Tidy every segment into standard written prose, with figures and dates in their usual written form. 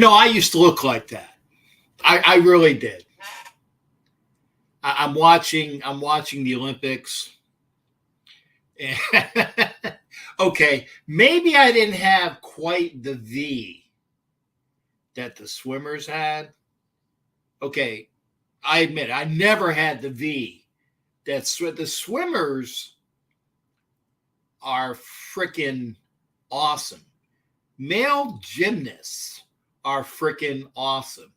I used to look like that. I really did. I'm watching the Olympics. Okay, maybe I didn't have quite the V that the swimmers had. Okay, I admit I never had the V. That's the swimmers are freaking awesome. Male gymnasts are freaking awesome.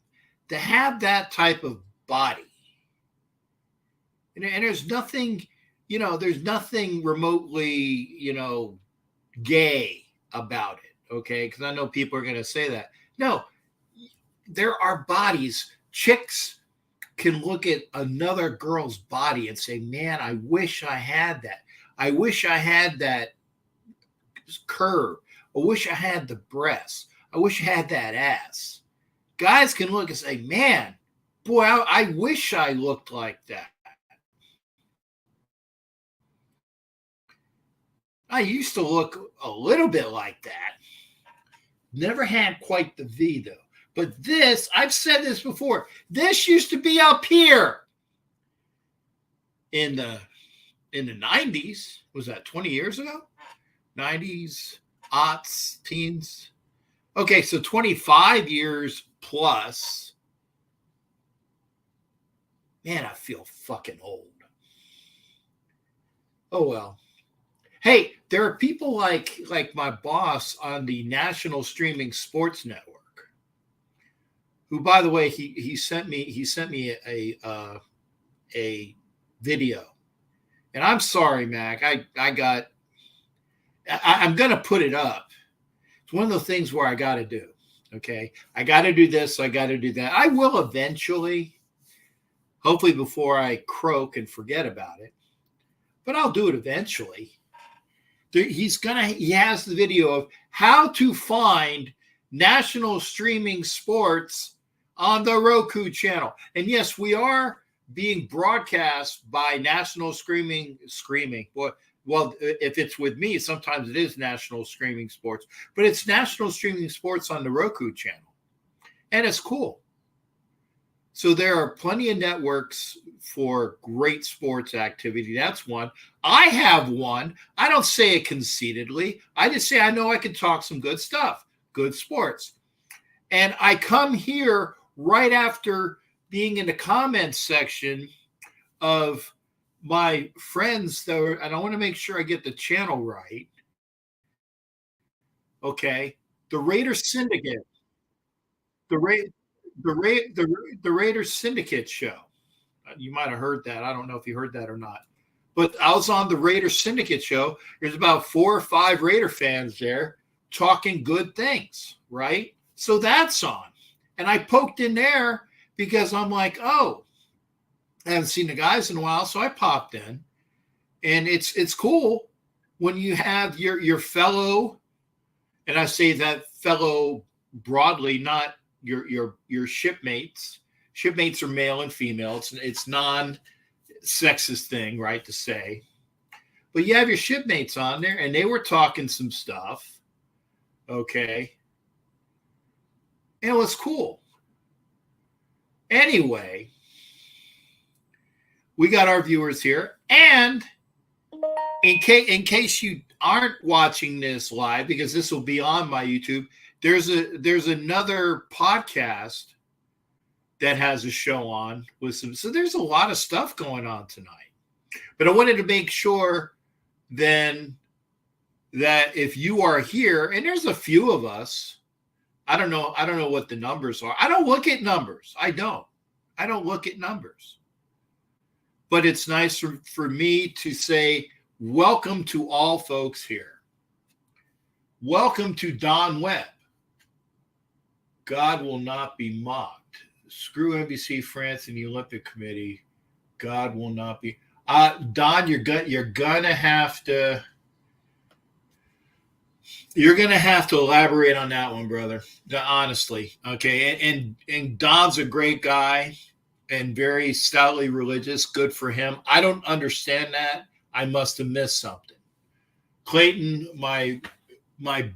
To have that type of body, and there's nothing, there's nothing remotely, gay about it. Okay, because I know people are going to say that. No, there are bodies. Chicks can look at another girl's body and say, man, I wish I had that. I wish I had that curve. I wish I had the breasts. I wish I had that ass. Guys can look and say, man, boy, I wish I looked like that. I used to look a little bit like that. Never had quite the V, though. But this, I've said this before, this used to be up here in the 90s. Was that 20 years ago? 90s, aughts, teens. Okay, so 25 years plus. Man, I feel fucking old. Oh, well. Hey, there are people like my boss on the National Streaming Sports Network, who, by the way, he sent me a video, and I'm sorry, Mac. I'm gonna put it up. It's one of the things where I got to do. Okay, I got to do this. I got to do that. I will eventually, hopefully before I croak and forget about it, but I'll do it eventually. He has the video of how to find National Streaming Sports on the Roku channel. And yes, we are being broadcast by National Streaming. Well, if it's with me, sometimes it is National Streaming Sports, but it's National Streaming Sports on the Roku channel. And it's cool. So there are plenty of networks for great sports activity. That's one. I have one. I don't say it conceitedly. I just say I know I can talk some good stuff, good sports. And I come here right after being in the comments section of my friends, and I want to make sure I get the channel right. Okay. The Raiders Syndicate. The Raiders Syndicate show. You might have heard that. I don't know if you heard that or not. But I was on the Raiders Syndicate show. There's about 4 or 5 Raider fans there talking good things, right? So that's on. And I poked in there because I'm like, oh, I haven't seen the guys in a while, so I popped in. And it's cool when you have your fellow, and I say that fellow broadly, not your shipmates. Shipmates are male and female. It's non-sexist thing, right, to say. But you have your shipmates on there, and they were talking some stuff. Okay. And it was cool. Anyway, we got our viewers here. And in case you aren't watching this live, because this will be on my YouTube, there's another podcast that has a show on with some. So there's a lot of stuff going on tonight. But I wanted to make sure then that if you are here, and there's a few of us, I don't know what the numbers are. I don't look at numbers. I don't look at numbers. But it's nice for me to say welcome to all folks here. Welcome to Don Webb. God will not be mocked. Screw NBC France and the Olympic Committee. God will not be. Don, you're gonna have to elaborate on that one, brother. Honestly, okay. And Don's a great guy and very stoutly religious. Good for him. I don't understand that. I must have missed something. Clayton, my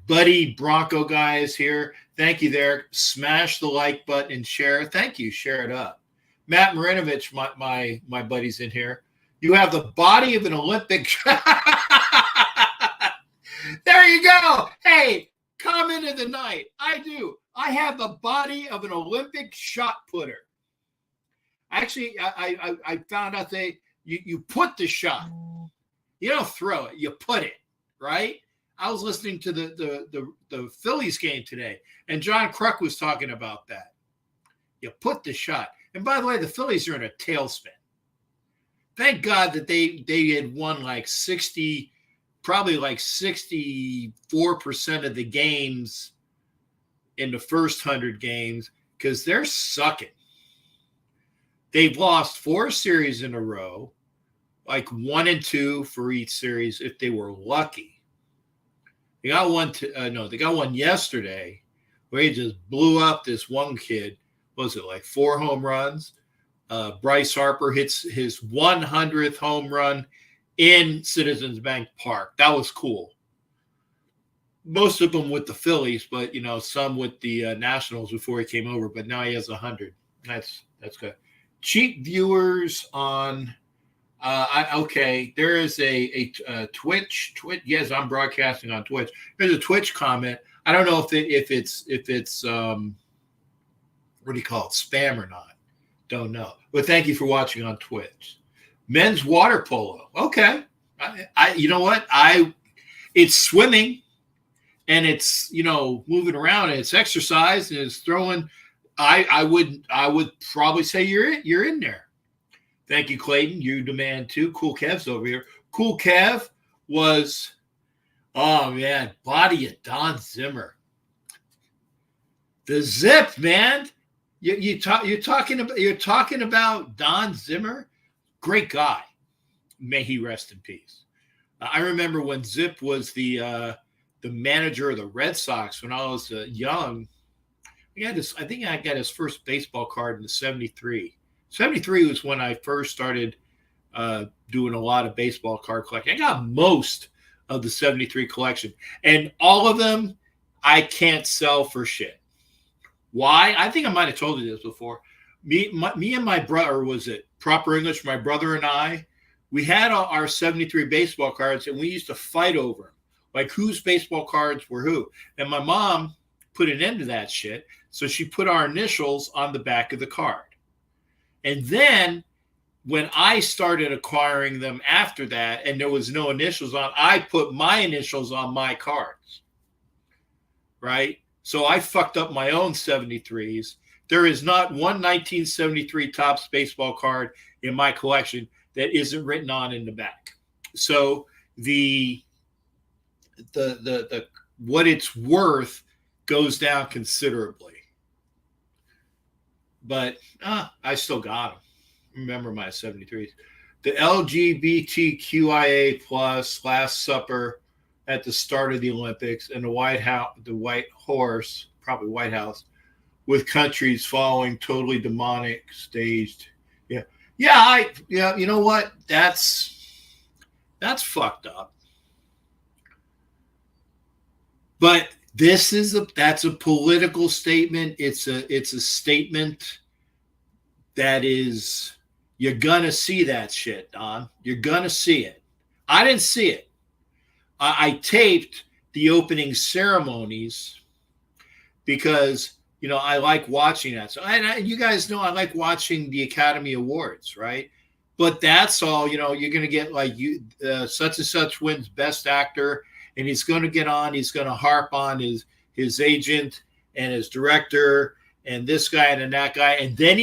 buddy Bronco guy is here. Thank you there. Smash the like button and share. Thank you. Share it up. Matt Marinovich, my buddy's in here. You have the body of an Olympic. There you go. Hey, comment of the night. I do. I have the body of an Olympic shot putter. Actually, I found out you put the shot. You don't throw it. You put it, right? I was listening to the Phillies game today, and John Kruk was talking about that. You put the shot. And by the way, the Phillies are in a tailspin. Thank God that they had won like 64% of the games in the first 100 games because they're sucking. They've lost 4 series in a row, like 1 and 2 for each series if they were lucky. They got they got one yesterday where he just blew up this one kid. What was it, like 4 home runs? Bryce Harper hits his 100th home run in Citizens Bank Park. That was cool. Most of them with the Phillies, but some with the Nationals before he came over. But now he has 100. That's good. Cheap viewers on. There is a Twitch. Yes, I'm broadcasting on Twitch. There's a Twitch comment. I don't know if it's what do you call it, spam or not. Don't know. But thank you for watching on Twitch. Men's water polo. Okay, you know what? It's swimming, and it's moving around, and it's exercise, and it's throwing. I would probably say you're in there. Thank you, Clayton. You demand too. Cool Kev's over here. Cool Kev was, oh man, body of Don Zimmer. The zip, man. You're talking about Don Zimmer. Great guy. May he rest in peace. I remember when Zip was the manager of the Red Sox when I was young. I think I got his first baseball card in the 73. 73 was when I first started doing a lot of baseball card collecting. I got most of the 73 collection. And all of them I can't sell for shit. Why? I think I might have told you this before. Me and my brother, was it proper English? My brother and I, we had our 73 baseball cards, and we used to fight over them. Like whose baseball cards were who. And my mom put an end to that shit. So she put our initials on the back of the card. And then when I started acquiring them after that and there was no initials on, I put my initials on my cards. Right? So I fucked up my own 73s. There is not one 1973 Topps baseball card in my collection that isn't written on in the back. So the what it's worth goes down considerably. But I still got them. Remember my 73s. The LGBTQIA plus Last Supper at the start of the Olympics, and the White Horse, probably White House, with countries following totally demonic staged. You know what? That's fucked up. But that's a political statement. It's a statement that is, you're gonna see that shit, Don. You're gonna see it. I didn't see it. I taped the opening ceremonies because I like watching that. So you guys know I like watching the Academy Awards, right? But that's all. You're gonna get like such and such wins Best Actor. And he's going to get on. He's going to harp on his agent and his director and this guy and that guy. And then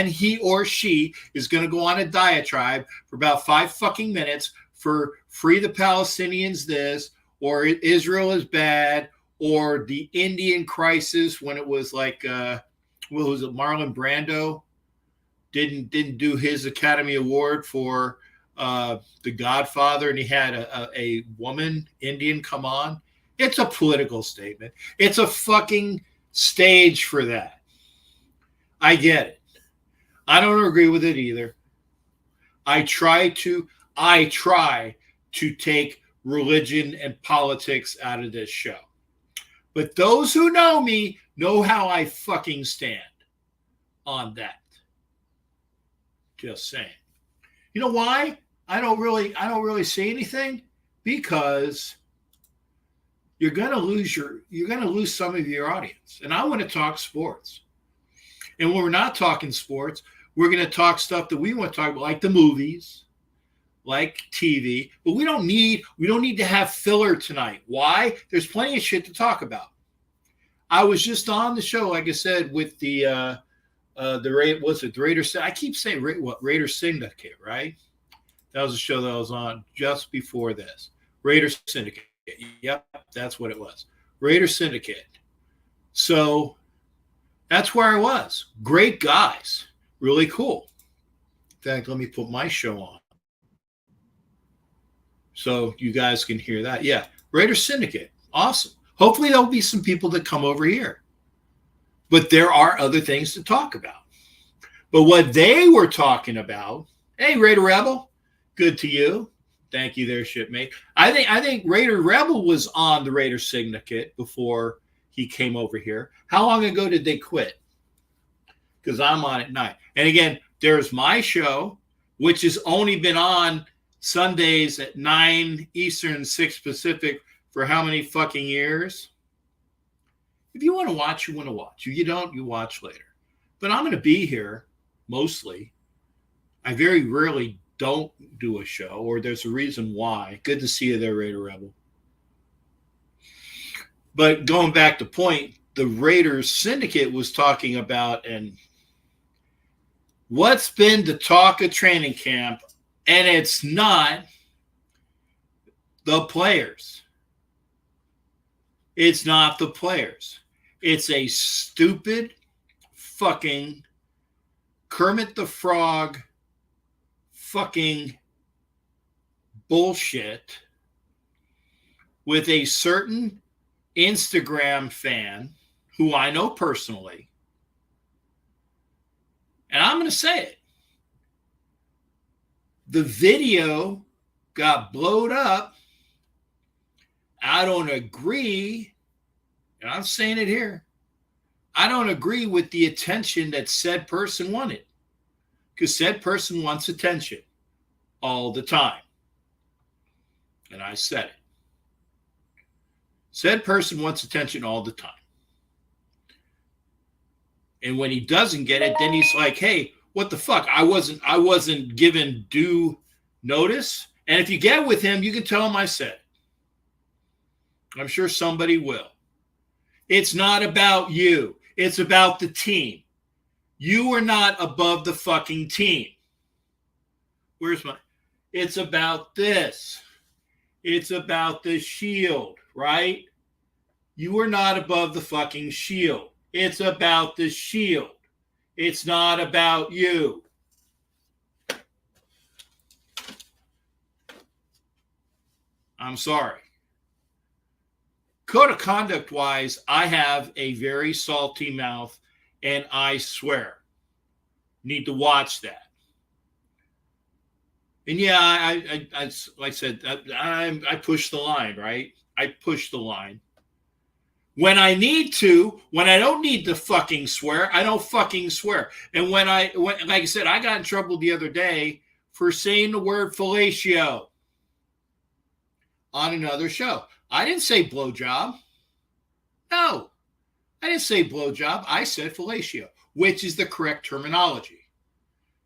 he or she is going to go on a diatribe for about 5 fucking minutes for free the Palestinians this, or Israel is bad, or the Indian crisis when it was like, what was it? Marlon Brando didn't do his Academy Award for The Godfather, and he had a woman Indian come on. It's a political statement. It's a fucking stage for that. I get it. I don't agree with it either. I try to take religion and politics out of this show. But those who know me know how I fucking stand on that. Just saying. You know why I don't really say anything? Because you're gonna lose some of your audience. And I want to talk sports. And when we're not talking sports, we're gonna talk stuff that we want to talk about, like the movies, like TV. But we don't need to have filler tonight. Why? There's plenty of shit to talk about. I was just on the show, like I said, with the Raiders. I keep saying Raiders Syndicate, right? That was a show that I was on just before this. Raiders Syndicate. Yep, that's what it was. Raiders Syndicate. So that's where I was. Great guys. Really cool. In fact, let me put my show on so you guys can hear that. Yeah, Raiders Syndicate. Awesome. Hopefully there'll be some people that come over here. But there are other things to talk about. But what they were talking about, hey, Raider Rebel, good to you. Thank you there, shipmate. I think Raider Rebel was on the Raider Syndicate before he came over here. How long ago did they quit? Because I'm on at night. And again, there's my show, which has only been on Sundays at 9 Eastern, 6 Pacific for how many fucking years? If you want to watch, you want to watch. If you don't, you watch later. But I'm going to be here mostly. I very rarely don't do a show, or there's a reason why. Good to see you there, Raider Rebel. But going back to point, the Raiders Syndicate was talking about, and what's been the talk of training camp, and it's not the players. It's not the players. It's a stupid fucking Kermit the Frog fucking bullshit with a certain Instagram fan who I know personally. And I'm going to say it. The video got blowed up. I don't agree, and I'm saying it here. I don't agree with the attention that said person wanted, because said person wants attention all the time. And I said it. Said person wants attention all the time. And when he doesn't get it, then he's like, hey, what the fuck? I wasn't given due notice. And if you get with him, you can tell him I said it. I'm sure somebody will. It's not about you. It's about the team. You are not above the fucking team. It's about this. It's about the shield, right? You are not above the fucking shield. It's about the shield. It's not about you. I'm sorry. Code of conduct wise, I have a very salty mouth, and I swear. Need to watch that. And yeah, I like I said, I push the line, right? I push the line. When I need to, when I don't need to fucking swear, I don't fucking swear. And when like I said, I got in trouble the other day for saying the word fellatio on another show. I didn't say blowjob. No, I didn't say blowjob. I said fellatio, which is the correct terminology.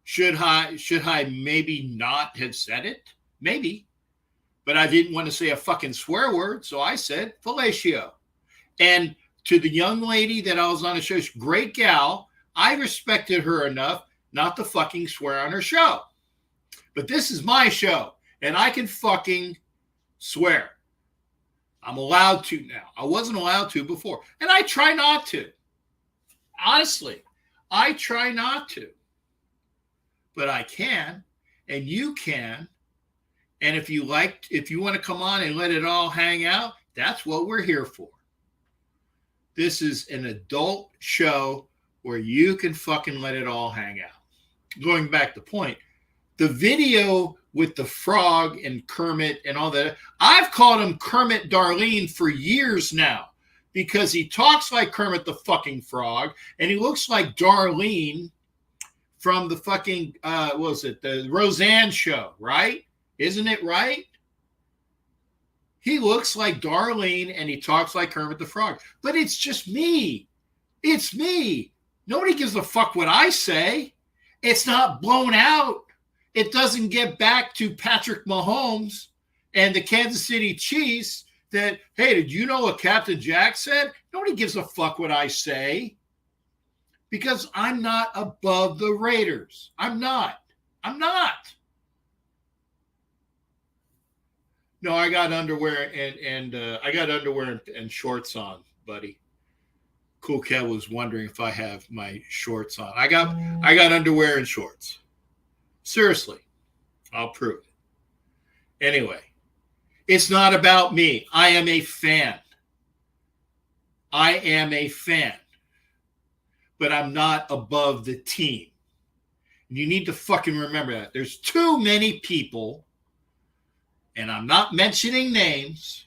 Should I maybe not have said it? Maybe. But I didn't want to say a fucking swear word, so I said fellatio. And to the young lady that I was on the show, great gal, I respected her enough not to fucking swear on her show. But this is my show, and I can fucking swear. I'm allowed to now. I wasn't allowed to before. And I try not to. Honestly, I try not to. But I can, and you can. And if you want to come on and let it all hang out, that's what we're here for. This is an adult show where you can fucking let it all hang out. Going back to point, the video with the frog and Kermit and all that, I've called him Kermit Darlene for years now because he talks like Kermit the fucking Frog and he looks like Darlene from the fucking, what was it, the Roseanne show, right? Isn't it right? He looks like Darlene and he talks like Kermit the Frog. But it's just me. It's me. Nobody gives a fuck what I say. It's not blown out. It doesn't get back to Patrick Mahomes and the Kansas City Chiefs that, hey, did you know what Captain Jack said? Nobody gives a fuck what I say because I'm not above the Raiders. I'm not. No, I got underwear and I got underwear and shorts on, buddy. Cool Kev was wondering if I have my shorts on. I got underwear and shorts. Seriously, I'll prove it. Anyway, it's not about me. I am a fan. But I'm not above the team. You need to fucking remember that. There's too many people, and I'm not mentioning names.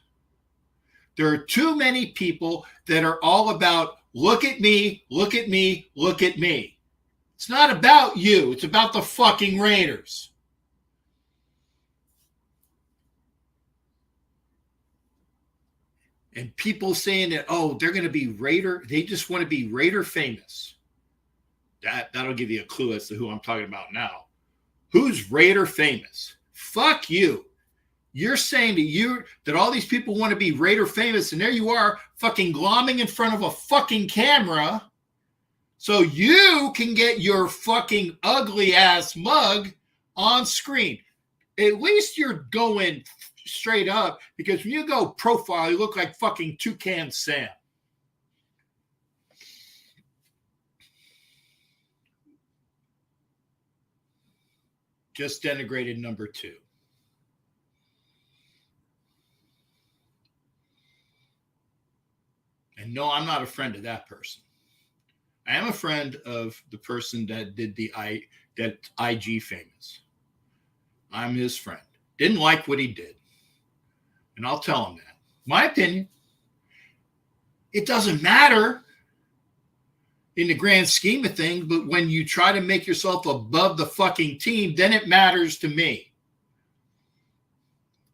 There are too many people that are all about, look at me, look at me, look at me. It's not about you. It's about the fucking Raiders. And people saying that, oh, they're going to be Raider. They just want to be Raider famous. That'll give you a clue as to who I'm talking about now. Who's Raider famous? Fuck you. You're saying that all these people want to be Raider famous, and there you are fucking glomming in front of a fucking camera so you can get your fucking ugly ass mug on screen. At least you're going straight up, because when you go profile, you look like fucking Toucan Sam. Just denigrated number 2. And no, I'm not a friend of that person. I am a friend of the person that did that IG famous. I'm his friend. Didn't like what he did. And I'll tell him that. My opinion. It doesn't matter in the grand scheme of things, but when you try to make yourself above the fucking team, then it matters to me.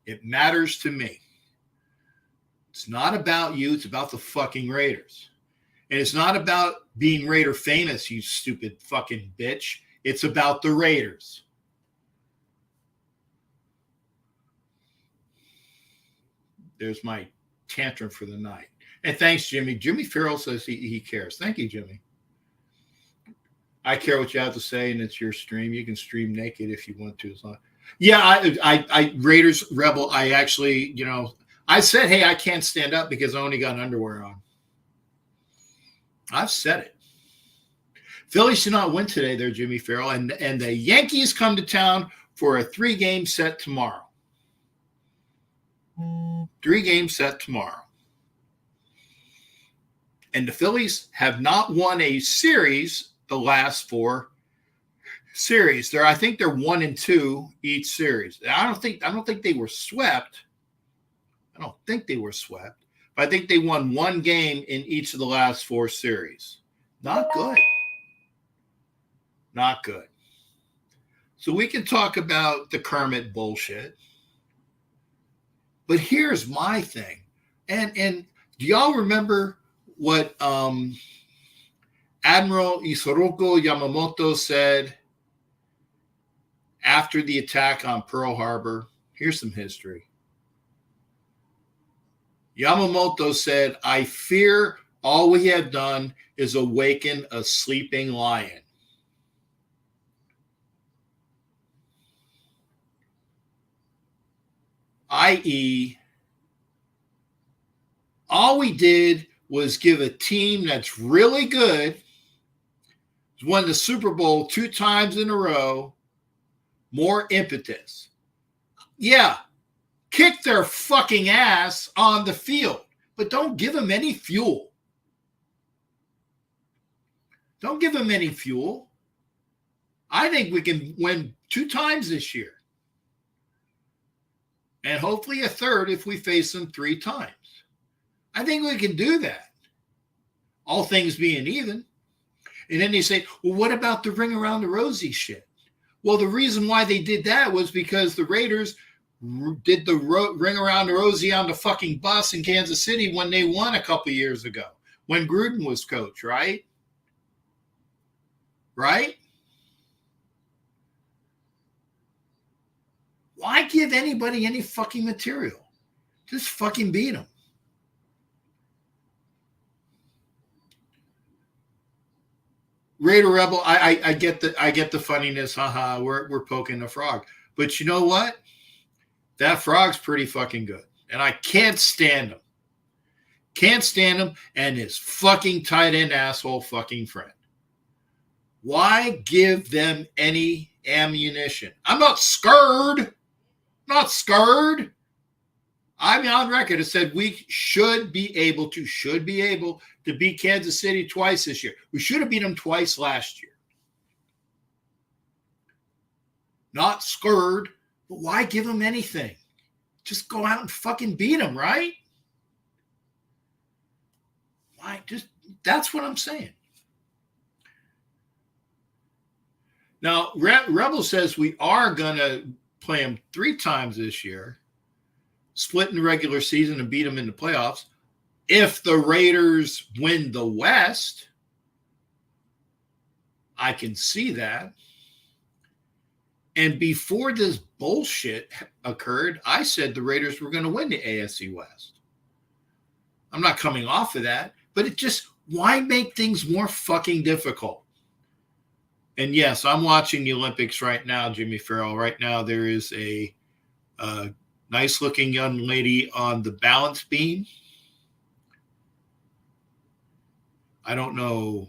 It matters to me. It's not about you. It's about the fucking Raiders. And it's not about being Raider famous, you stupid fucking bitch. It's about the Raiders. There's my tantrum for the night. And thanks, Jimmy. Jimmy Farrell says he cares. Thank you, Jimmy. I care what you have to say, and it's your stream. You can stream naked if you want to. Yeah, I Raiders Rebel. I actually, I said, hey, I can't stand up because I only got underwear on. I've said it. Philly should not win today there, Jimmy Farrell. And the Yankees come to town for a 3-game set tomorrow. 3-game set tomorrow. And the Phillies have not won a series the last 4 series. I think they're 1-2 each series. I don't think they were swept. But I think they won 1 game in each of the last 4 series. Not good. Not good. So we can talk about the Kermit bullshit. But here's my thing. And do y'all remember what Admiral Isoroku Yamamoto said after the attack on Pearl Harbor? Here's some history. Yamamoto said, I fear all we have done is awaken a sleeping lion. I.e., all we did was give a team that's really good, won the Super Bowl 2 times in a row, more impetus. Yeah, kick their fucking ass on the field, but don't give them any fuel. Don't give them any fuel. I think we can win 2 times this year. And hopefully a third if we face them 3 times. I think we can do that. All things being even. And then they say, well, what about the ring around the rosy shit? Well, the reason why they did that was because the Raiders did the ring around the rosy on the fucking bus in Kansas City when they won a couple years ago, when Gruden was coach, right? Right? Why give anybody any fucking material? Just fucking beat them. Raider Rebel, I get the funniness. Haha, we're poking the frog. But you know what? That frog's pretty fucking good. And I can't stand him. Can't stand him and his fucking tight end asshole fucking friend. Why give them any ammunition? I'm not scared. Not scared. I'm on record. It said we should be able to beat Kansas City twice this year. We should have beat them twice last year. Not scared, but why give them anything? Just go out and fucking beat them, right? Why? Just that's what I'm saying. Now, Rebel says we are going to play them 3 times this year, split in the regular season and beat them in the playoffs. If the Raiders win the West, I can see that. And before this bullshit occurred, I said the Raiders were going to win the AFC West. I'm not coming off of that, but it just, why make things more fucking difficult? And yes, I'm watching the Olympics right now, Jimmy Farrell. Right now, there is a nice-looking young lady on the balance beam. I don't know.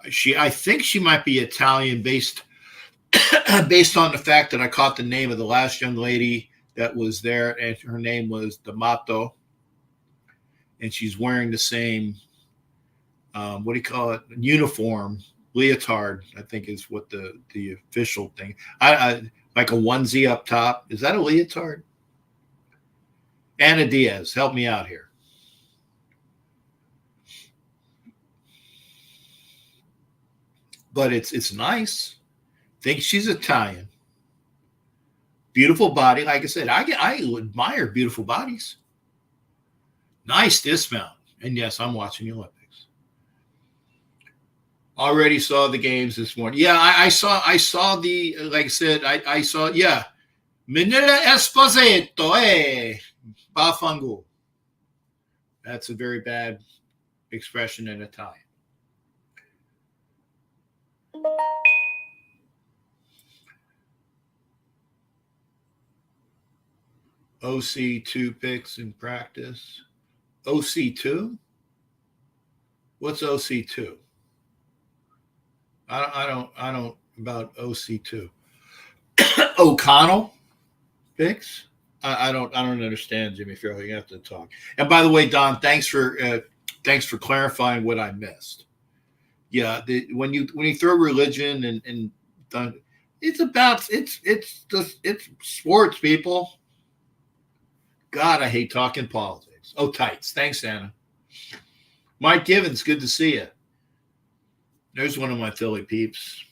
I think she might be Italian, based on the fact that I caught the name of the last young lady that was there, and her name was D'Amato, and she's wearing the same, what do you call it, uniform. Leotard, I think, is what the official thing. I like a onesie up top. Is that a leotard? Anna Diaz, help me out here. But it's nice. Think she's Italian. Beautiful body. Like I said, I admire beautiful bodies. Nice dismount. And yes, I'm watching the Olympics. Already saw the games this morning. Yeah, I saw the, like I said, I saw, yeah. Manila Esposito, Bafangu. That's a very bad expression in Italian. OC2 picks in practice. OC2? What's OC2? I don't about OC2. O'Connell picks? I don't understand, Jimmy Farrell. You have to talk. And by the way, Don, thanks for clarifying what I missed. Yeah, when you throw religion and it's sports, people. God, I hate talking politics. Oh, tights. Thanks, Anna. Mike Givens, good to see you. There's one of my Philly peeps.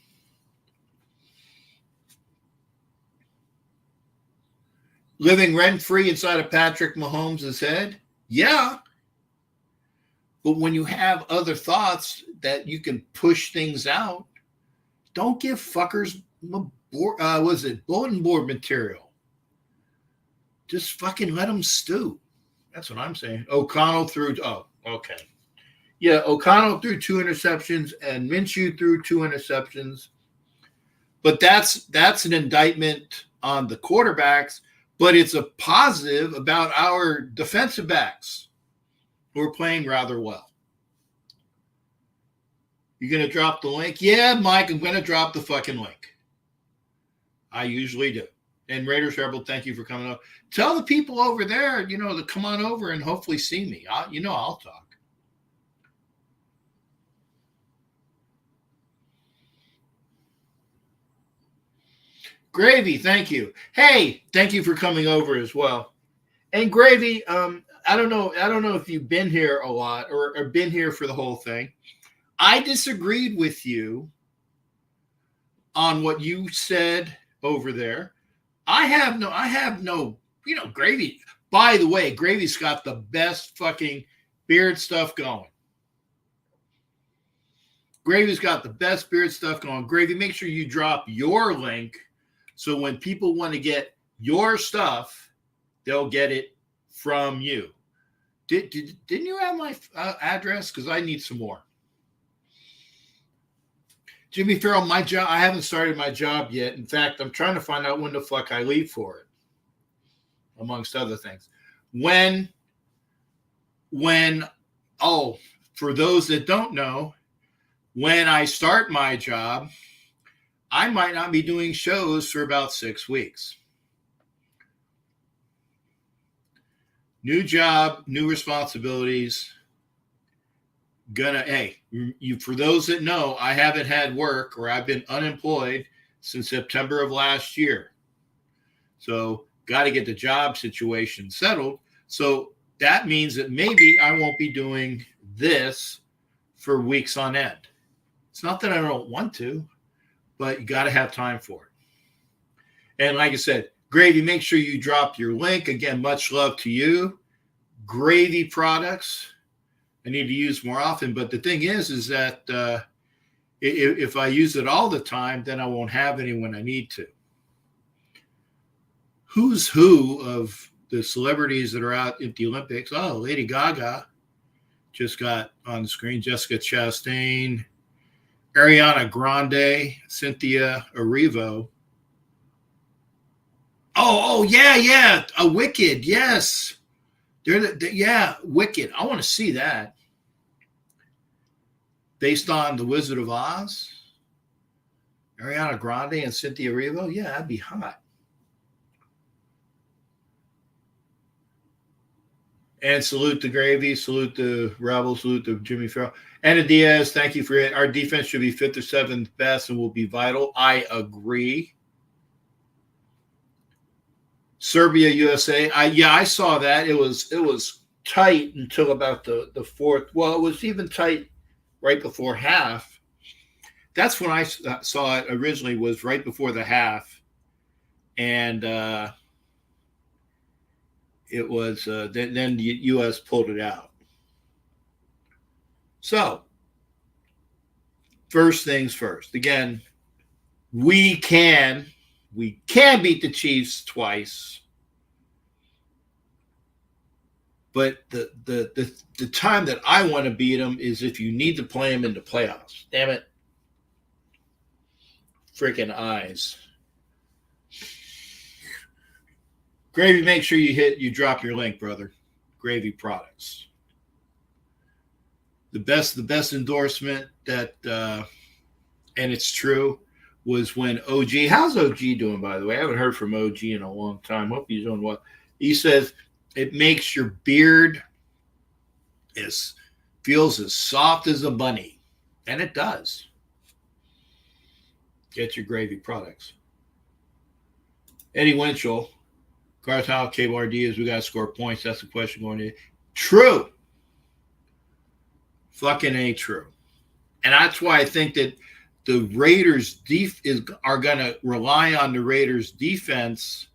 Living rent-free inside of Patrick Mahomes' head? Yeah. But when you have other thoughts that you can push things out, don't give fuckers, bulletin board material. Just fucking let them stew. That's what I'm saying. O'Connell threw, okay. Yeah, O'Connell threw 2 interceptions and Minshew threw 2 interceptions. But that's an indictment on the quarterbacks, but it's a positive about our defensive backs who are playing rather well. You going to drop the link? Yeah, Mike, I'm going to drop the fucking link. I usually do. And Raiders Rebel, thank you for coming up. Tell the people over there, to come on over and hopefully see me. I'll talk. Gravy, thank you. Hey, thank you for coming over as well. And Gravy, I don't know. I don't know if you've been here a lot or been here for the whole thing. I disagreed with you on what you said over there. I have no, Gravy. By the way, Gravy's got the best fucking beard stuff going. Gravy's got the best beard stuff going. Gravy, make sure you drop your link so when people want to get your stuff, they'll get it from you. Didn't you have my address? Because I need some more. Jimmy Farrell, my job, I haven't started my job yet. In fact, I'm trying to find out when the fuck I leave for it, amongst other things. For those that don't know, when I start my job, I might not be doing shows for about 6 weeks. New job, new responsibilities. For those that know, I haven't had work or I've been unemployed since September of last year. So got to get the job situation settled. So that means that maybe I won't be doing this for weeks on end. It's not that I don't want to, but you got to have time for it. And like I said, Gravy, make sure you drop your link. Again, much love to you. Gravy products. I need to use more often. But the thing is that if I use it all the time, then I won't have any when I need to. Who's who of the celebrities that are out at the Olympics? Oh, Lady Gaga just got on the screen. Jessica Chastain, Ariana Grande, Cynthia Erivo. Oh, yeah. A Wicked, yes. Wicked. I want to see that. Based on The Wizard of Oz, Ariana Grande and Cynthia Erivo. Yeah, that'd be hot. And salute to Gravy, salute to Rebel, salute to Jimmy Farrell. Anna Diaz, thank you for it. Our defense should be 5th or 7th best and will be vital. I agree. Serbia, USA. I saw that. It was tight until about the fourth. Well, it was even tight right before half. That's when I saw it originally, was right before the half. And it was then the U.S. pulled it out. So, first things first. Again, we can beat the Chiefs twice. But the time that I want to beat them is if you need to play them in the playoffs. Damn it. Freaking eyes. Gravy, make sure you drop your link, brother. Gravy Products. The best endorsement that, and it's true, was when OG. How's OG doing, by the way? I haven't heard from OG in a long time. Hope he's doing well. He says it makes your beard feels as soft as a bunny, and it does. Get your Gravy Products. Eddie Winchell, Cartel, Cable RD, we got to score points. That's the question going in. True. Fucking A, true. And that's why I think that the Raiders are going to rely on the Raiders defense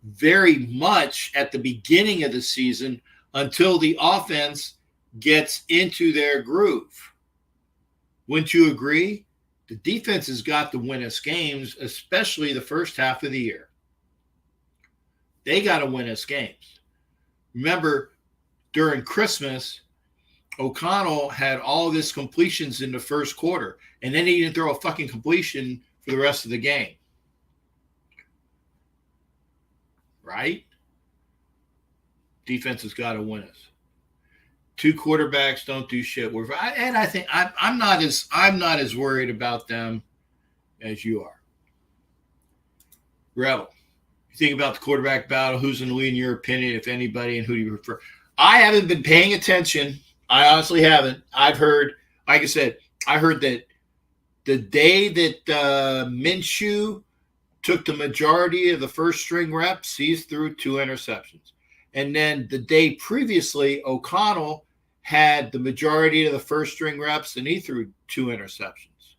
very much at the beginning of the season until the offense gets into their groove. Wouldn't you agree? The defense has got to win us games, especially the first half of the year. They got to win us games. Remember, during Christmas, O'Connell had all of his completions in the first quarter, and then he didn't throw a fucking completion for the rest of the game. Right? Defense has got to win us. 2 quarterbacks don't do shit. And I think I'm not as worried about them as you are. Rebel, you think about the quarterback battle. Who's in the lead in your opinion, if anybody, and who do you prefer? I haven't been paying attention. I honestly haven't. I've heard, like I said, I heard that the day that Minshew took the majority of the first string reps, he's threw 2 interceptions. And then the day previously, O'Connell had the majority of the first string reps and he threw 2 interceptions.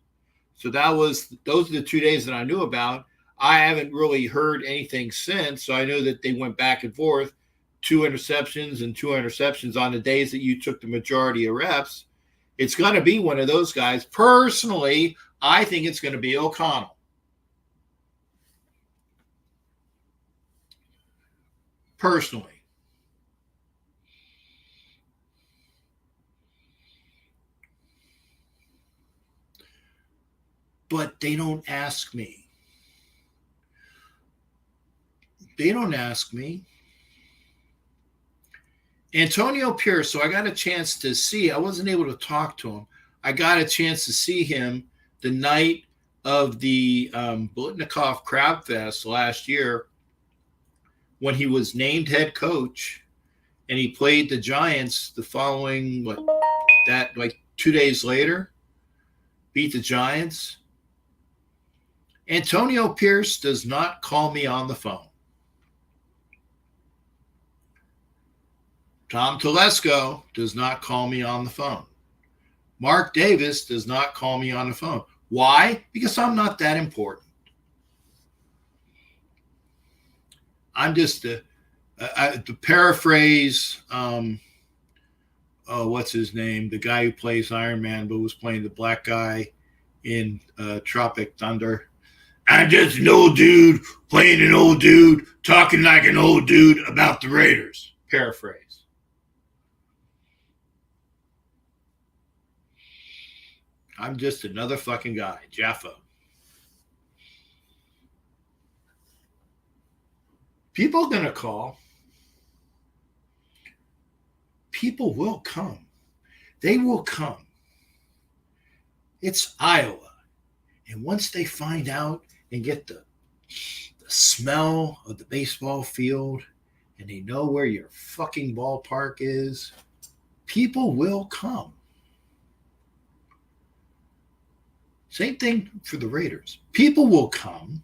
So those are the 2 days that I knew about. I haven't really heard anything since. So I know that they went back and forth, 2 interceptions and 2 interceptions on the days that you took the majority of reps. It's going to be one of those guys. Personally, I think it's going to be O'Connell. Personally. But they don't ask me. They don't ask me. Antonio Pierce, so I got a chance to see. I wasn't able to talk to him. I got a chance to see him the night of the Blitnikoff Crab Fest last year when he was named head coach and he played the Giants the following, 2 days later, beat the Giants. Antonio Pierce does not call me on the phone. Tom Telesco does not call me on the phone. Mark Davis does not call me on the phone. Why? Because I'm not that important. I'm just to paraphrase, what's his name? The guy who plays Iron Man but was playing the black guy in Tropic Thunder. I'm just an old dude playing an old dude, talking like an old dude about the Raiders. Paraphrase. I'm just another fucking guy, Jaffa. People are going to call. People will come. They will come. It's Iowa. And once they find out and get the smell of the baseball field and they know where your fucking ballpark is, people will come. Same thing for the Raiders. People will come.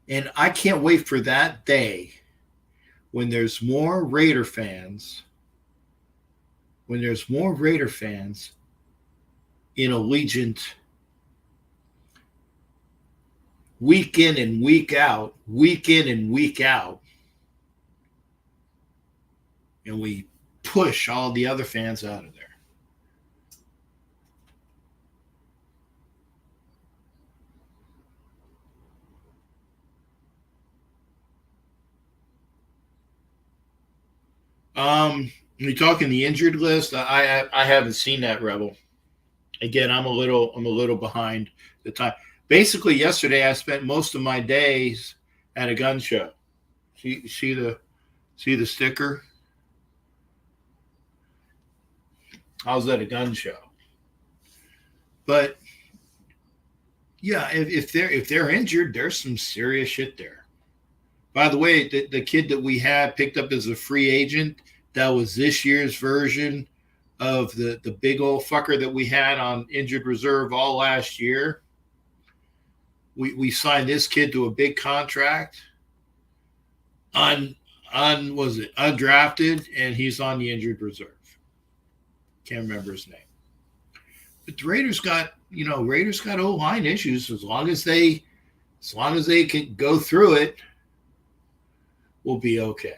And I can't wait for that day when there's more Raider fans, in Allegiant week in and week out, and we push all the other fans out of there. You're talking the injured list. I haven't seen that, Rebel. Again, I'm a little behind the time. Basically, yesterday I spent most of my days at a gun show. See the sticker? I was at a gun show. But yeah, if they're injured, there's some serious shit there. By the way, the kid that we had picked up as a free agent, that was this year's version of the big old fucker that we had on injured reserve all last year. We signed this kid to a big contract undrafted, and he's on the injured reserve. Can't remember his name. But the Raiders got O-line issues. As long as they can go through it, we'll be okay.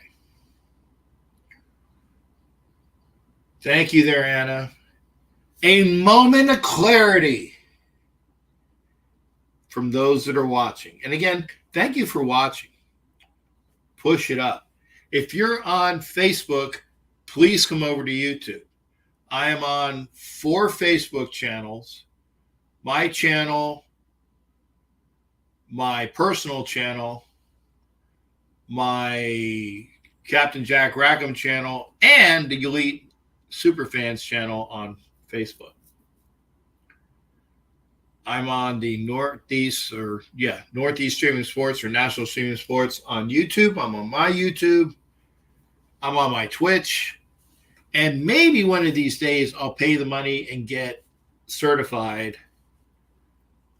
Thank you there, Anna. A moment of clarity from those that are watching. And again, thank you for watching. Push it up. If you're on Facebook, please come over to YouTube. I am on 4 Facebook channels. My channel, my personal channel, my Captain Jack Rackham channel, and the Elite Superfans channel on Facebook. I'm on the Northeast Streaming Sports or National Streaming Sports on YouTube. I'm on my YouTube. I'm on my Twitch. And maybe one of these days I'll pay the money and get certified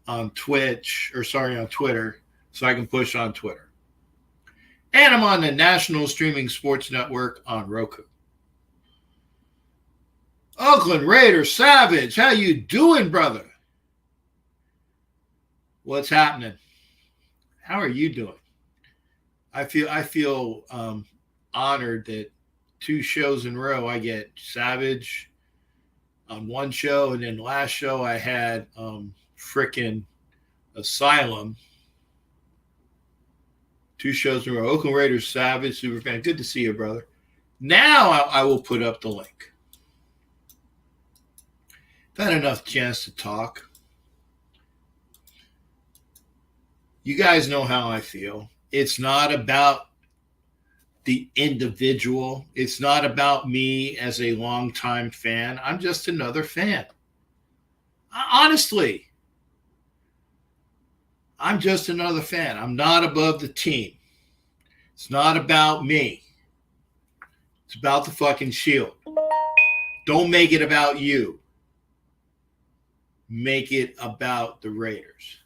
on Twitter so I can push on Twitter. And I'm on the national streaming sports network on Roku. Oakland Raiders Savage, how you doing, brother? What's happening? How are you doing? I feel honored that 2 shows in a row I get Savage on one show, and then last show I had frickin' Asylum. 2 shows in a row. Oakland Raiders Savage, super fan. Good to see you, brother. Now I will put up the link. I've had enough chance to talk. You guys know how I feel. It's not about the individual. It's not about me as a longtime fan. I'm just another fan. Honestly, I'm just another fan. I'm not above the team. It's not about me. It's about the fucking Shield. Don't make it about you. Make it about the Raiders.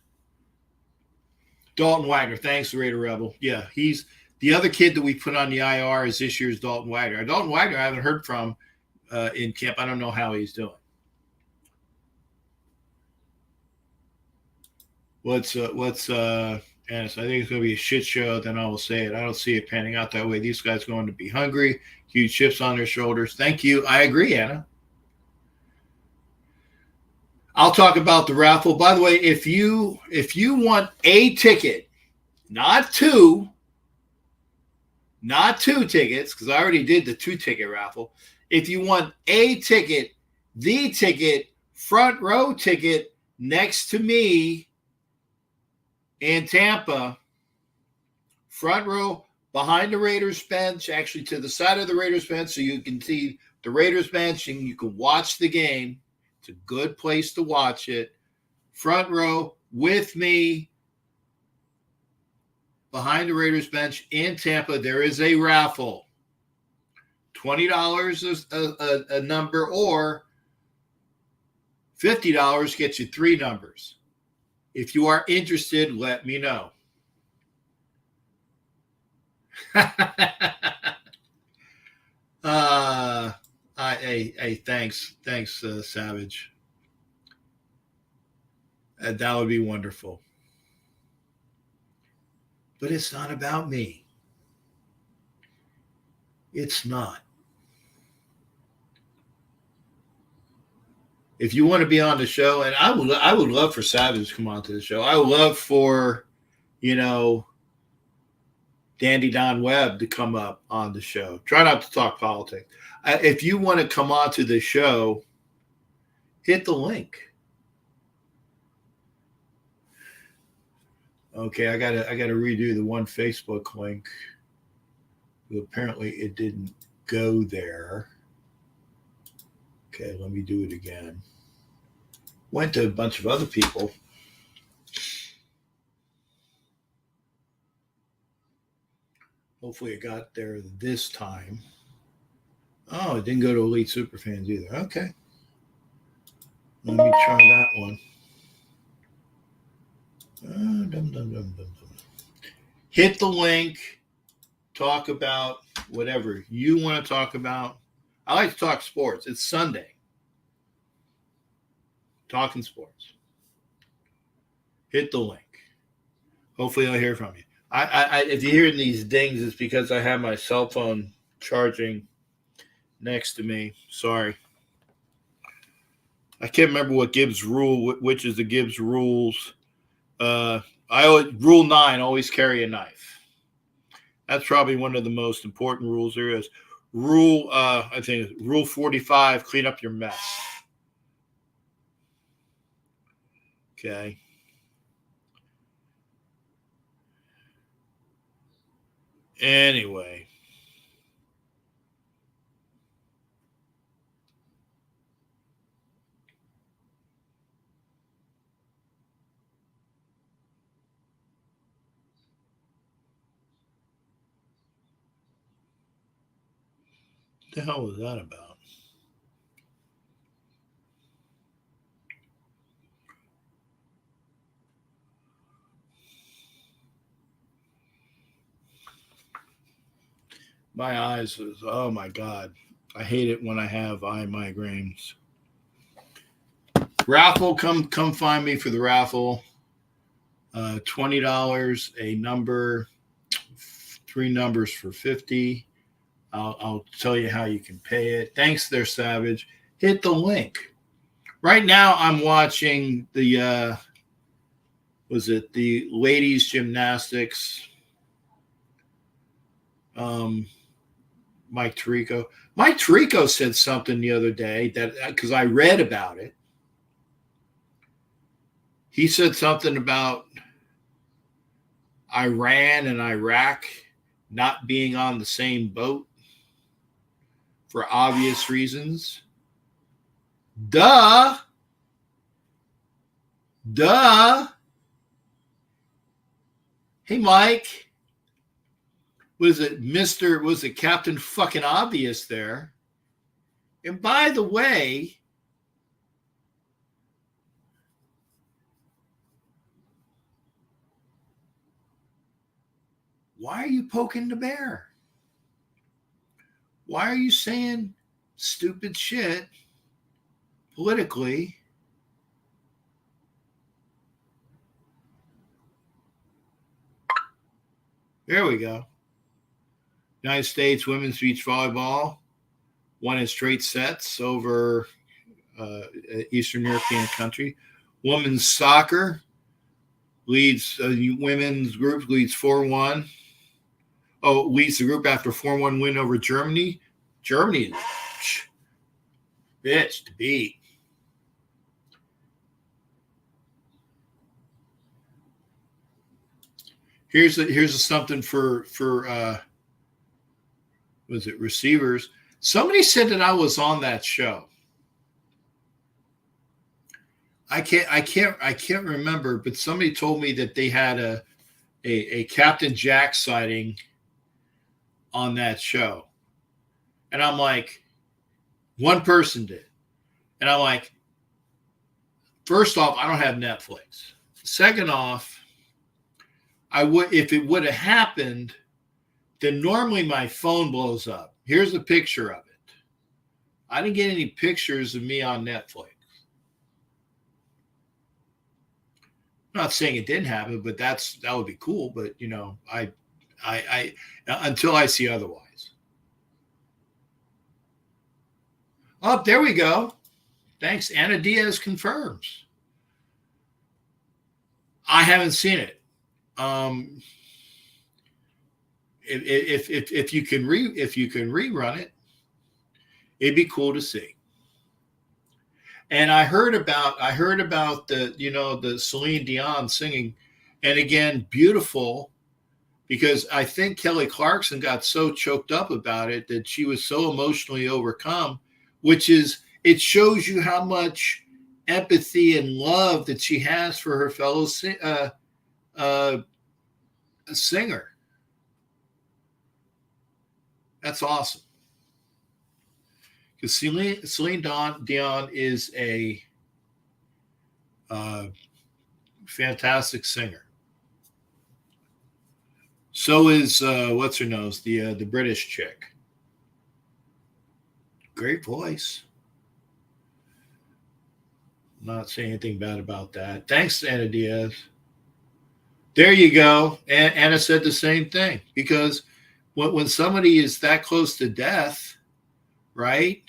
Dalton Wagner, thanks, Raider Rebel. Yeah, he's the other kid that we put on the IR is this year's Dalton Wagner. Dalton Wagner, I haven't heard from in camp. I don't know how he's doing. What's Annis? I think it's going to be a shit show. Then I will say it. I don't see it panning out that way. These guys are going to be hungry, huge chips on their shoulders. Thank you. I agree, Anna. I'll talk about the raffle. By the way, if you want a ticket, not two tickets, because I already did the 2-ticket raffle. If you want a ticket, the ticket, front row ticket next to me in Tampa, front row behind the Raiders bench, actually to the side of the Raiders bench, so you can see the Raiders bench and you can watch the game. It's a good place to watch it. Front row with me behind the Raiders bench in Tampa. There is a raffle. $20 a number, or $50 gets you 3 numbers. If you are interested, let me know. Thanks, Savage. That would be wonderful. But it's not about me. It's not. If you want to be on the show, and I would love for Savage to come on to the show. I would love for, Dandy Don Webb to come up on the show. Try not to talk politics. If you want to come on to the show, hit the link. Okay, I gotta redo the one Facebook link. Apparently it didn't go there. Okay, let me do it again. Went to a bunch of other people. Hopefully it got there this time. Oh, it didn't go to Elite Superfans either. Okay. Let me try that one. Hit the link. Talk about whatever you want to talk about. I like to talk sports. It's Sunday. Talking sports. Hit the link. Hopefully I'll hear from you. If you hear these dings, it's because I have my cell phone charging next to me. Sorry. I can't remember what Gibbs rule, which is the Gibbs rules. Rule 9, always carry a knife. That's probably one of the most important rules there is. Rule 45, clean up your mess. Okay. Anyway. What the hell was that about? My eyes is, oh my God. I hate it when I have eye migraines. Raffle, come find me for the raffle. $20 a number, three numbers for 50. I'll tell you how you can pay it. Thanks there, Savage. Hit the link. Right now I'm watching the was it the ladies gymnastics, Mike Tirico. Mike Tirico said something the other day that, because I read about it, he said something about Iran and Iraq not being on the same boat for obvious reasons. Duh. Hey, Mike. Was it Captain fucking Obvious there? And by the way, why are you poking the bear? Why are you saying stupid shit politically? There we go. United States women's beach volleyball won in straight sets over Eastern European country. Women's soccer leads women's group leads 4-1. Oh, leads the group after 4-1 win over Germany. Germany, bitch to beat. Here's something for was it receivers? Somebody said that I was on that show. I can't remember, but somebody told me that they had a Captain Jack sighting on that show. And I'm like, one person did. And I'm like, first off, I don't have Netflix. Second off, I would, if it would have happened, then normally my phone blows up. Here's a picture of it. I didn't get any pictures of me on Netflix. I'm not saying it didn't happen, but that would be cool. But you know, I until I see otherwise. Oh, there we go. Thanks. Anna Diaz confirms. I haven't seen it. If you can rerun it, it'd be cool to see. And I heard about the the Celine Dion singing, and again, beautiful, because I think Kelly Clarkson got so choked up about it that she was so emotionally overcome, which is, it shows you how much empathy and love that she has for her fellow singer. That's awesome. Because Celine Dion is a fantastic singer. So is what's her nose, the British chick. Great voice. Not saying anything bad about that. Thanks, Anna Diaz. There you go. Anna said the same thing, because when somebody is that close to death, right?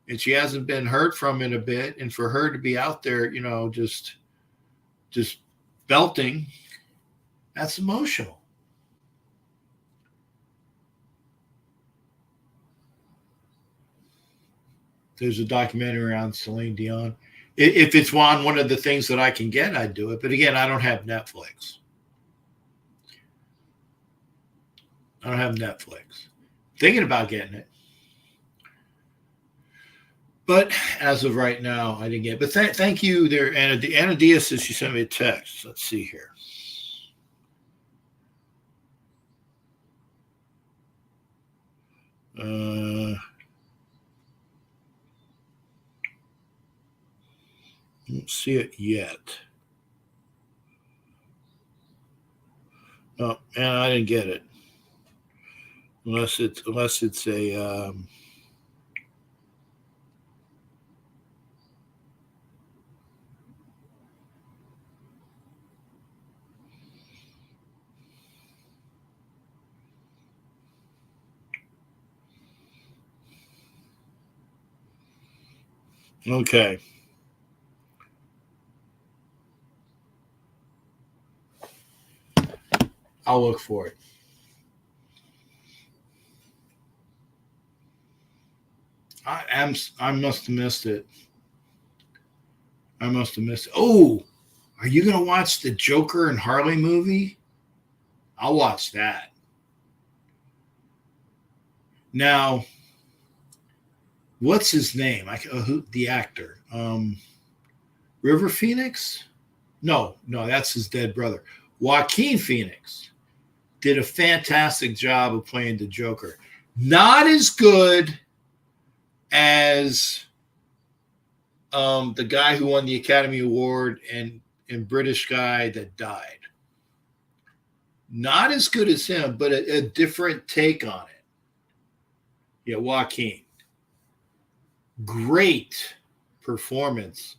And she hasn't been heard from in a bit, and for her to be out there, just belting, that's emotional. There's a documentary on Celine Dion. If it's one of the things that I can get, I'd do it. But again, I don't have Netflix. Thinking about getting it. But as of right now, I didn't get it. But thank you there, Anna. Anna Diaz says she sent me a text. Let's see here. Don't see it yet. Oh, and I didn't get it. unless it's a okay. I'll look for it. I must have missed it. I must have missed it. Oh, are you gonna watch the Joker and Harley movie? I'll watch that. Now, what's his name? Who the actor? River Phoenix? No, that's his dead brother. Joaquin Phoenix did a fantastic job of playing the Joker. Not as good as the guy who won the Academy Award and British guy that died. Not as good as him, but a different take on it. Yeah, Joaquin. Great performance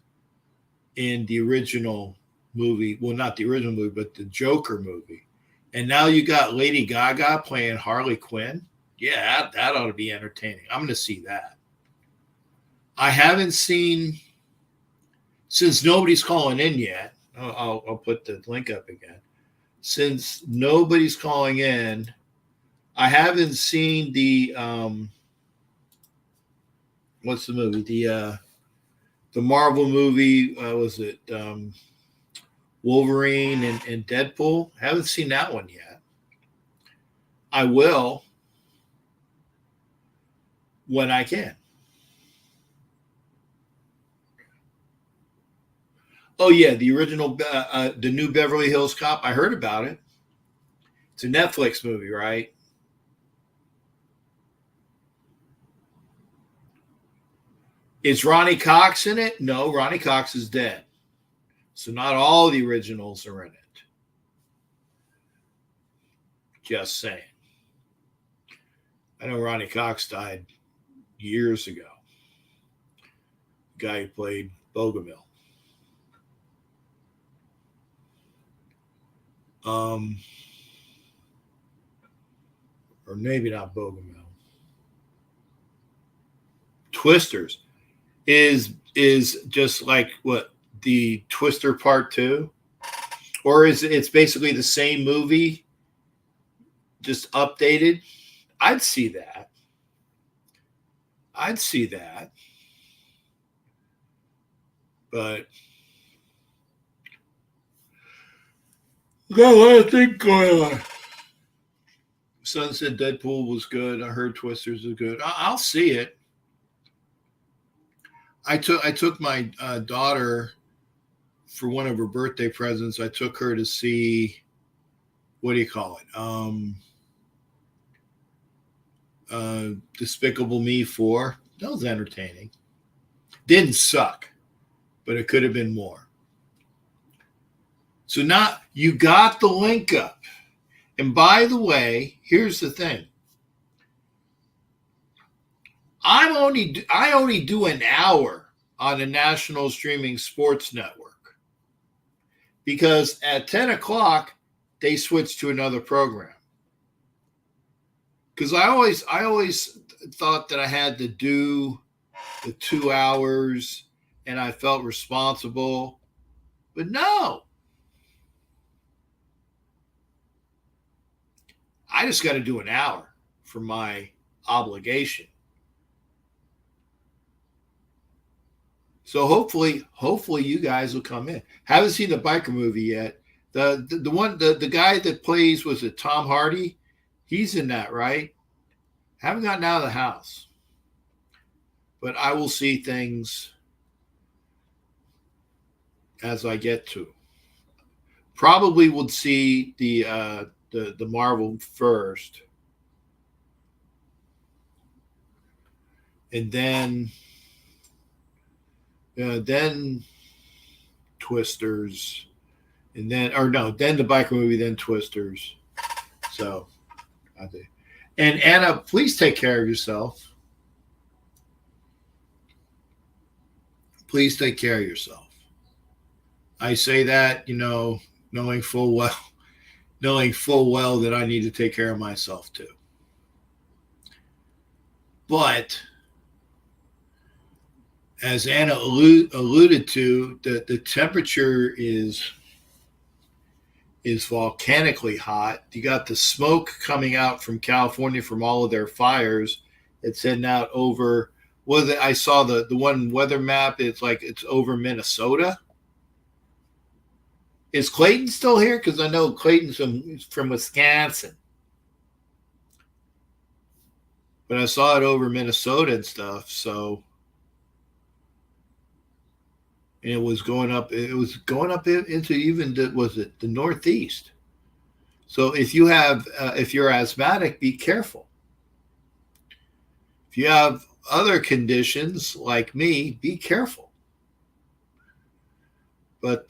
in the original movie. Well, not the original movie, but the Joker movie. And now you got Lady Gaga playing Harley Quinn. Yeah, that ought to be entertaining. I'm going to see that. I haven't seen, since nobody's calling in yet, I'll put the link up again. Since nobody's calling in, I haven't seen the, what's the movie? The Marvel movie, was it Wolverine and Deadpool? Haven't seen that one yet. I will when I can. Oh yeah, the original, the new Beverly Hills Cop. I heard about it. It's a Netflix movie, right? Is Ronnie Cox in it? No, Ronnie Cox is dead. So not all the originals are in it. Just saying. I know Ronnie Cox died years ago. The guy who played Bogomil. Or maybe not Bogomil. Twisters is just like what, the Twister Part 2, or is it's basically the same movie just updated? I'd see that. I'd see that. But got a lot of things going on. Son said Deadpool was good. I heard Twisters is good. I'll see it. I took my daughter for one of her birthday presents. I took her to see, what do you call it? Despicable Me 4. That was entertaining. Didn't suck, but it could have been more. So now you got the link up. And by the way, here's the thing. I only do an hour on the National Streaming Sports Network because at 10 o'clock they switch to another program. Because I always thought that I had to do the 2 hours and I felt responsible, but no. I just got to do an hour for my obligation. So hopefully you guys will come in. Haven't seen the biker movie yet. The guy that plays, was it Tom Hardy? He's in that, right? Haven't gotten out of the house. But I will see things as I get to. Probably would see the Marvel first. And then Twisters, and then the biker movie, then Twisters. So I think, And Anna, please take care of yourself. Please take care of yourself. I say that, knowing full well, knowing full well that I need to take care of myself too. But as Anna alluded to, the temperature is volcanically hot. You got the smoke coming out from California from all of their fires. It's heading out over. I saw the one weather map. It's like it's over Minnesota. Is Clayton still here? Because I know Clayton's from Wisconsin. But I saw it over Minnesota and stuff. So, and it was going up. It was going up into even the Northeast. So if you're asthmatic, be careful. If you have other conditions like me, be careful. But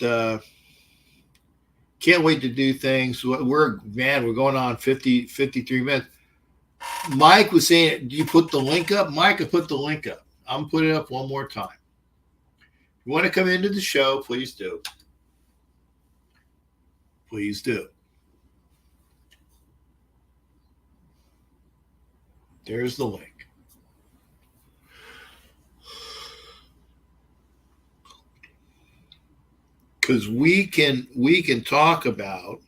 can't wait to do things. We're going on 53 minutes. Mike was saying, do you put the link up? Mike, I put the link up. I'm putting it up one more time. If you want to come into the show, please do. Please do. There's the link. Because we can talk about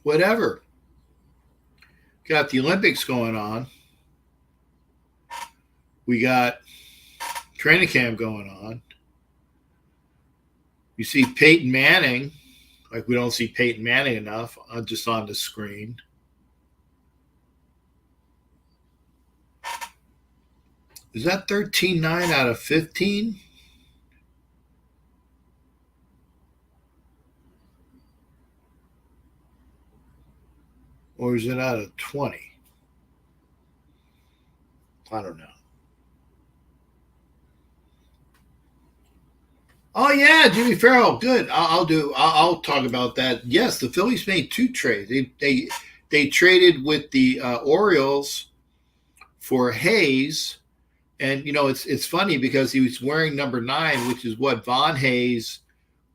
whatever. Got the Olympics going on. We got training camp going on. You see Peyton Manning, like we don't see Peyton Manning enough, just on the screen. Is that 13-9 out of 15? Or is it out of 20? I don't know. Oh yeah, Jimmy Farrell. Good. I'll talk about that. Yes, the Phillies made two trades. They traded with the Orioles for Hayes. And, it's funny because he was wearing number 9, which is what Von Hayes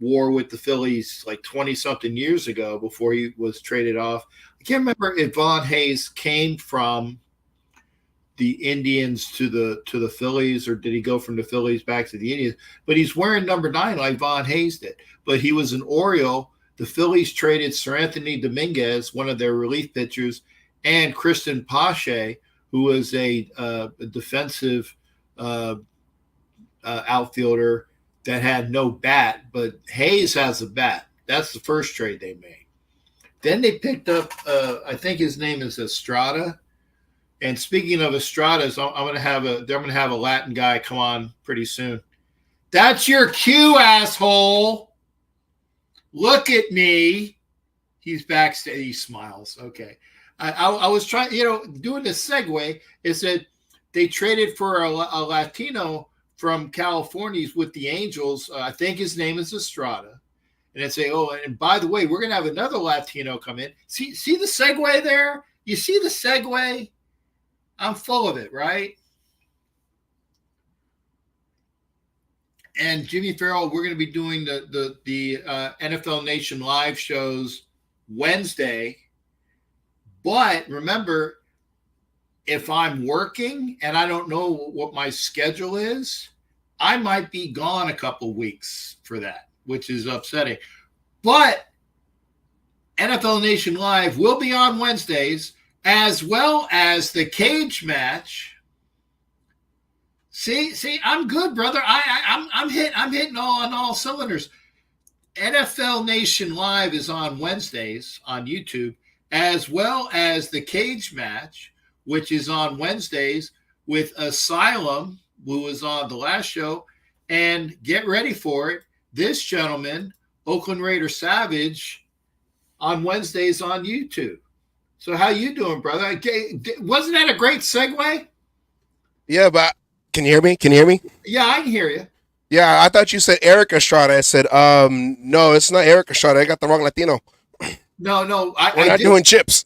wore with the Phillies like 20-something years ago before he was traded off. I can't remember if Von Hayes came from the Indians to the Phillies, or did he go from the Phillies back to the Indians? But he's wearing number 9 like Von Hayes did. But he was an Oriole. The Phillies traded Seranthony Dominguez, one of their relief pitchers, and Kristen Pache, who was a defensive outfielder that had no bat, but Hayes has a bat. That's the first trade they made. Then they picked up, I think his name is Estrada. And speaking of Estradas, they're going to have a Latin guy come on pretty soon. That's your cue, asshole. Look at me. He's backstage. He smiles. Okay. I was trying, doing this segue. Is that they traded for a Latino from California with the Angels. I think his name is Estrada. And they say, oh, and by the way, we're going to have another Latino come in. See the segue there? You see the segue? I'm full of it, right? And Jimmy Farrell, we're going to be doing the NFL Nation live shows Wednesday. But remember, if I'm working and I don't know what my schedule is, I might be gone a couple weeks for that, which is upsetting. But NFL Nation Live will be on Wednesdays, as well as the cage match. See, I'm good, brother. I'm hitting on all cylinders. NFL Nation Live is on Wednesdays on YouTube, as well as the cage match, which is on Wednesdays with Asylum, who was on the last show. And get ready for it. This gentleman, Oakland Raider Savage, on Wednesdays on YouTube. So how you doing, brother? Wasn't that a great segue? Yeah, but can you hear me? Can you hear me? Yeah, I can hear you. Yeah, I thought you said Eric Estrada. I said, no, it's not Eric Estrada. I got the wrong Latino. No. We're I not did. doing chips.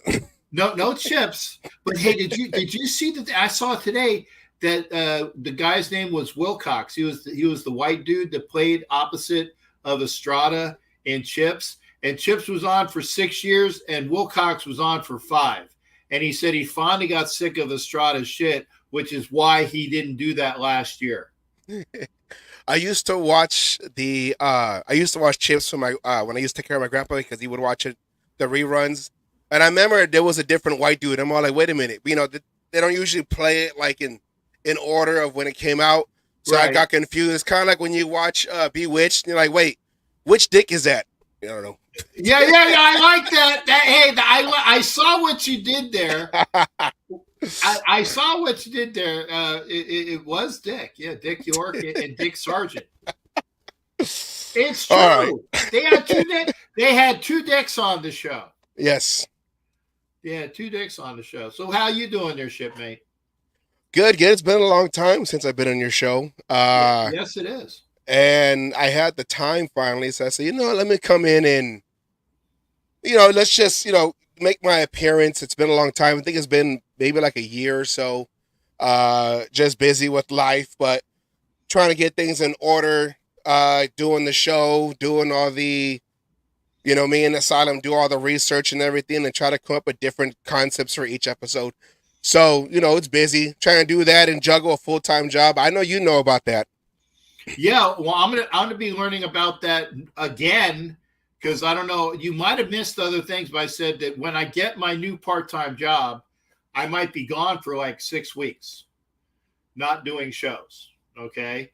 No chips. But hey, did you see that? I saw today that the guy's name was Wilcox. He was the white dude that played opposite of Estrada in Chips. And Chips was on for 6 years, and Wilcox was on for 5. And he said he finally got sick of Estrada's shit, which is why he didn't do that last year. I used to watch Chips when when I used to take care of my grandpa because he would watch the reruns. And I remember there was a different white dude. I'm all like, wait a minute, they don't usually play it like in order of when it came out. So I Right. got confused. It's kind of like when you watch Bewitched, and you're like, wait, which dick is that? I don't know. Yeah. I like that. I saw what you did there. I saw what you did there. It was Dick. Yeah, Dick York and Dick Sargent. It's true. All They had two dicks. They had 2 dicks on the show. Yes. They had 2 dicks on the show. So how you doing there, shipmate? Good. It's been a long time since I've been on your show. Yes, it is. And I had the time finally. So I said, let me come in and, let's just, make my appearance. It's been a long time. I think it's been maybe like a year or so. Just busy with life, but trying to get things in order, doing the show, doing all the, me and Asylum do all the research and everything and try to come up with different concepts for each episode. So, it's busy trying to do that and juggle a full-time job. I know you know about that. Yeah, well, I'm gonna be learning about that again because I don't know. You might have missed other things, but I said that when I get my new part-time job, I might be gone for like 6 weeks, not doing shows. Okay,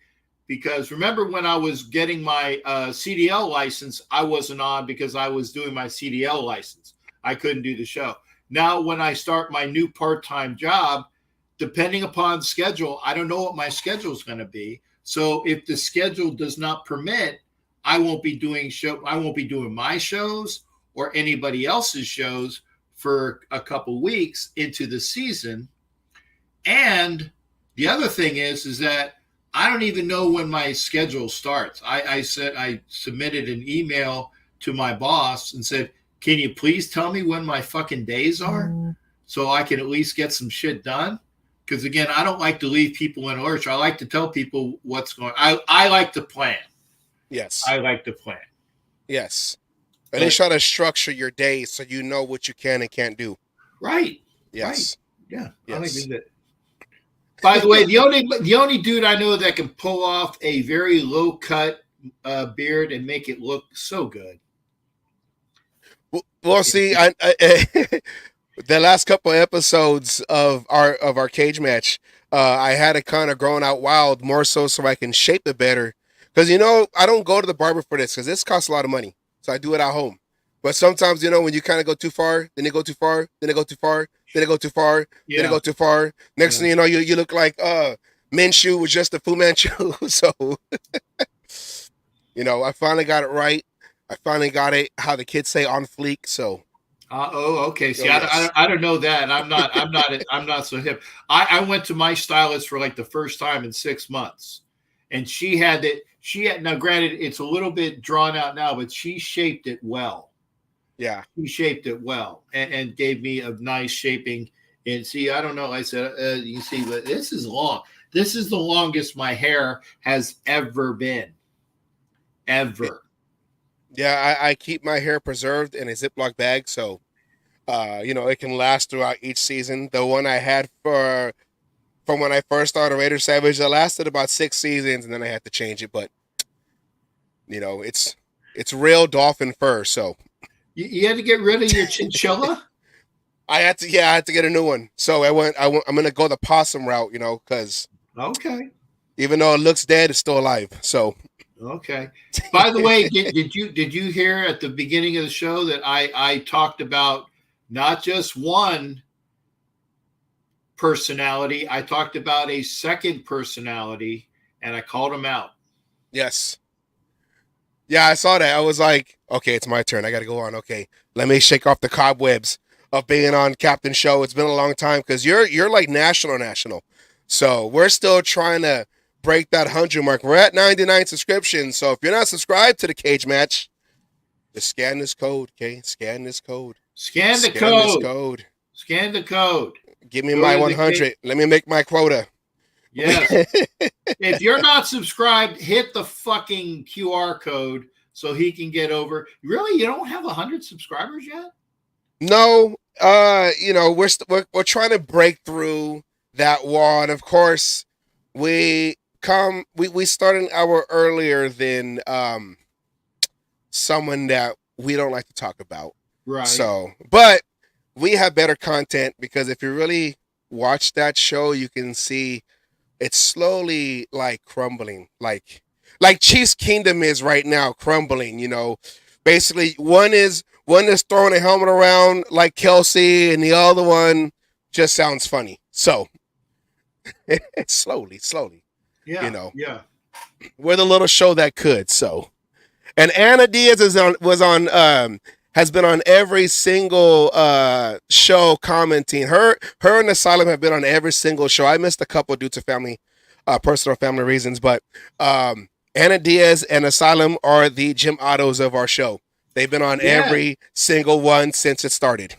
because remember when I was getting my CDL license, I wasn't on because I was doing my CDL license. I couldn't do the show. Now, when I start my new part-time job, depending upon schedule, I don't know what my schedule is going to be. So if the schedule does not permit, I won't be doing my shows or anybody else's shows for a couple weeks into the season. And the other thing is that I don't even know when my schedule starts. I submitted an email to my boss and said, can you please tell me when my fucking days are so I can at least get some shit done? Because again, I don't like to leave people in a lurch. I like to tell people what's going on. I like to plan. Yes. I like to plan. Yes. And they try to structure your day so you know what you can and can't do. Right. Yes. Right. Yeah. Yes. I like to do that. By the way, the only dude I know that can pull off a very low cut beard and make it look so good. Well, see, I the last couple of episodes of our cage match, I had it kind of grown out wild more so I can shape it better. Because I don't go to the barber for this because this costs a lot of money, so I do it at home. But sometimes when you kind of go too far, then you go too far, then you go too far, then you go too far, then you go too far. Next thing you know, you look like Minshew was just a Fu Manchu. So I finally got it right. I finally got it how the kids say on fleek. So. Okay. See, I don't know that. I'm not so hip. I went to my stylist for like the first time in 6 months, and she had now. Granted, it's a little bit drawn out now, but she shaped it well. Yeah, she shaped it well and gave me a nice shaping. And see, I don't know. I said, you see, but this is long. This is the longest my hair has ever been. Ever. Yeah, I keep my hair preserved in a Ziploc bag, so it can last throughout each season. The one I had from when I first started Raider Savage, it lasted about 6 seasons, and then I had to change it. But it's real dolphin fur, so you had to get rid of your chinchilla. I had to get a new one. So I'm gonna go the possum route, because okay, even though it looks dead, it's still alive. So. Okay. By the way, did you hear at the beginning of the show that I talked about not just one personality, I talked about a second personality, and I called him out. Yes. Yeah, I saw that. I was like, okay, it's my turn. I got to go on. Okay, let me shake off the cobwebs of being on Captain Show. It's been a long time because you're like national. So we're still trying to break that 100 mark. We're at 99 subscriptions. So if you're not subscribed to the cage match, Just scan this code, okay? Scan this code. Scan the Scan this code. code. Scan the code. Give me Go my to the 100. Let me make my quota. Yes. If you're not subscribed, hit the fucking QR code so he can get over. Really, you don't have 100 subscribers yet? No, you know, we're trying to break through that wall, and of course, we start an hour earlier than someone that we don't like to talk about. Right. So, but we have better content because if you really watch that show, you can see it's slowly like crumbling, like Chiefs Kingdom is right now crumbling. You know, basically one is throwing a helmet around like Kelsey, and the other one just sounds funny. So it's slowly, Yeah. you know, Yeah. we're the little show that could. So, and Anna Diaz has been on every single show commenting. Her and Asylum have been on every single show. I missed a couple due to personal family reasons, but Anna Diaz and Asylum are the Jim Ottos of our show. They've been on every single one since it started.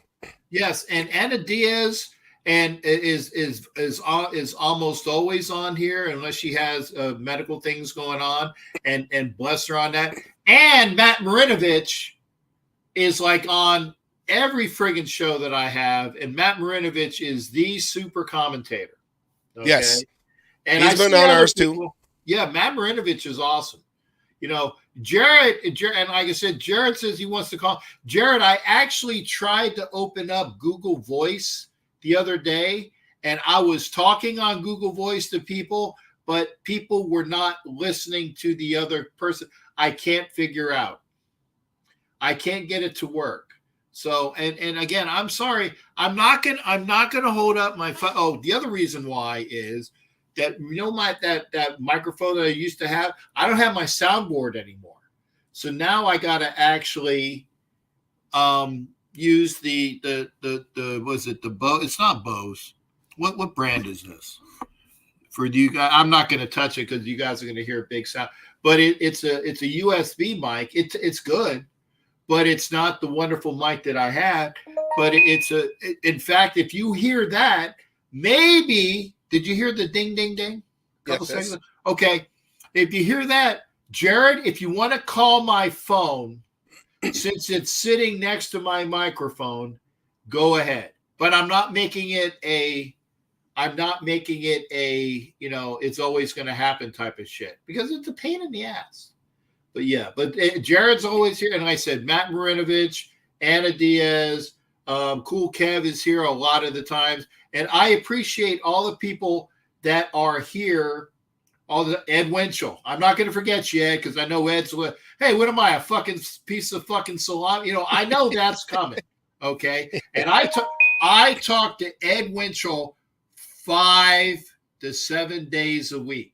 Yes, and Anna Diaz and is almost always on here unless she has medical things going on, and bless her on that. And Matt Marinovich is like on every friggin' show that I have, and Matt Marinovich is the super commentator. Okay? Yes, and he's been on ours too. Yeah, Matt Marinovich is awesome. You know, Jared, and like I said, Jared says he wants to call. Jared, I actually tried to open up Google Voice the other day, and I was talking on Google Voice to people, but people were not listening to the other person. I can't figure out. I can't get it to work. So, and again, I'm sorry. I'm not gonna hold up my phone. Oh, the other reason why is that, you know, that microphone that I used to have, I don't have my soundboard anymore. So now I gotta actually use the was it the Bose? It's not Bose. What brand is this? For you guys, I'm not gonna touch it because you guys are gonna hear a big sound. But it's a USB mic. It's good, but it's not the wonderful mic that I had. But in fact, if you hear that, maybe, did you hear the ding, ding, ding? Yes. Okay. If you hear that, Jared, if you want to call my phone, since it's sitting next to my microphone, go ahead. But I'm not making it a, you know, it's always going to happen type of shit, because it's a pain in the ass. But yeah, Jared's always here. And I said, Matt Marinovich, Anna Diaz, Cool Kev is here a lot of the times. And I appreciate all the people that are here. Ed Winchell. I'm not going to forget you, Ed, because I know Ed's, hey, what am I, a fucking piece of fucking salami? You know, I know that's coming. Okay. And I talk to Ed Winchell 5 to 7 days a week.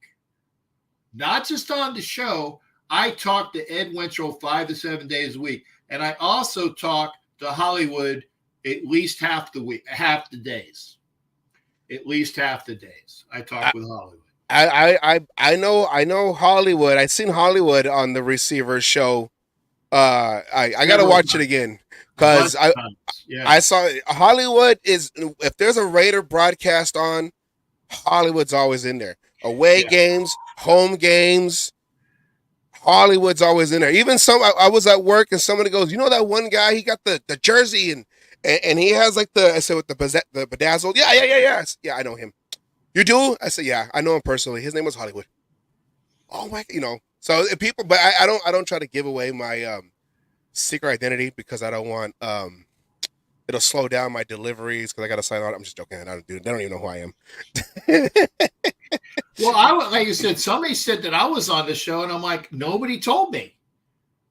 Not just on the show. I talk to Ed Winchell 5 to 7 days a week. And I also talk to Hollywood at least half the days. At least half the days I talk with Hollywood. I know Hollywood. I've seen Hollywood on the Receiver show. I gotta watch it again because I saw Hollywood is, if there's a Raider broadcast on, Hollywood's always in there. Away games, home games, Hollywood's always in there. Even I was at work and somebody goes, you know that one guy, he got the jersey and he has like I said with the bedazzled. Yeah, I know him. You do? I said, yeah, I know him personally. His name was Hollywood. Oh my, you know. So people, but I don't try to give away my secret identity because I don't want it'll slow down my deliveries because I got to sign on. I'm just joking. They don't even know who I am. Well, like you said, somebody said that I was on the show, and I'm like, nobody told me.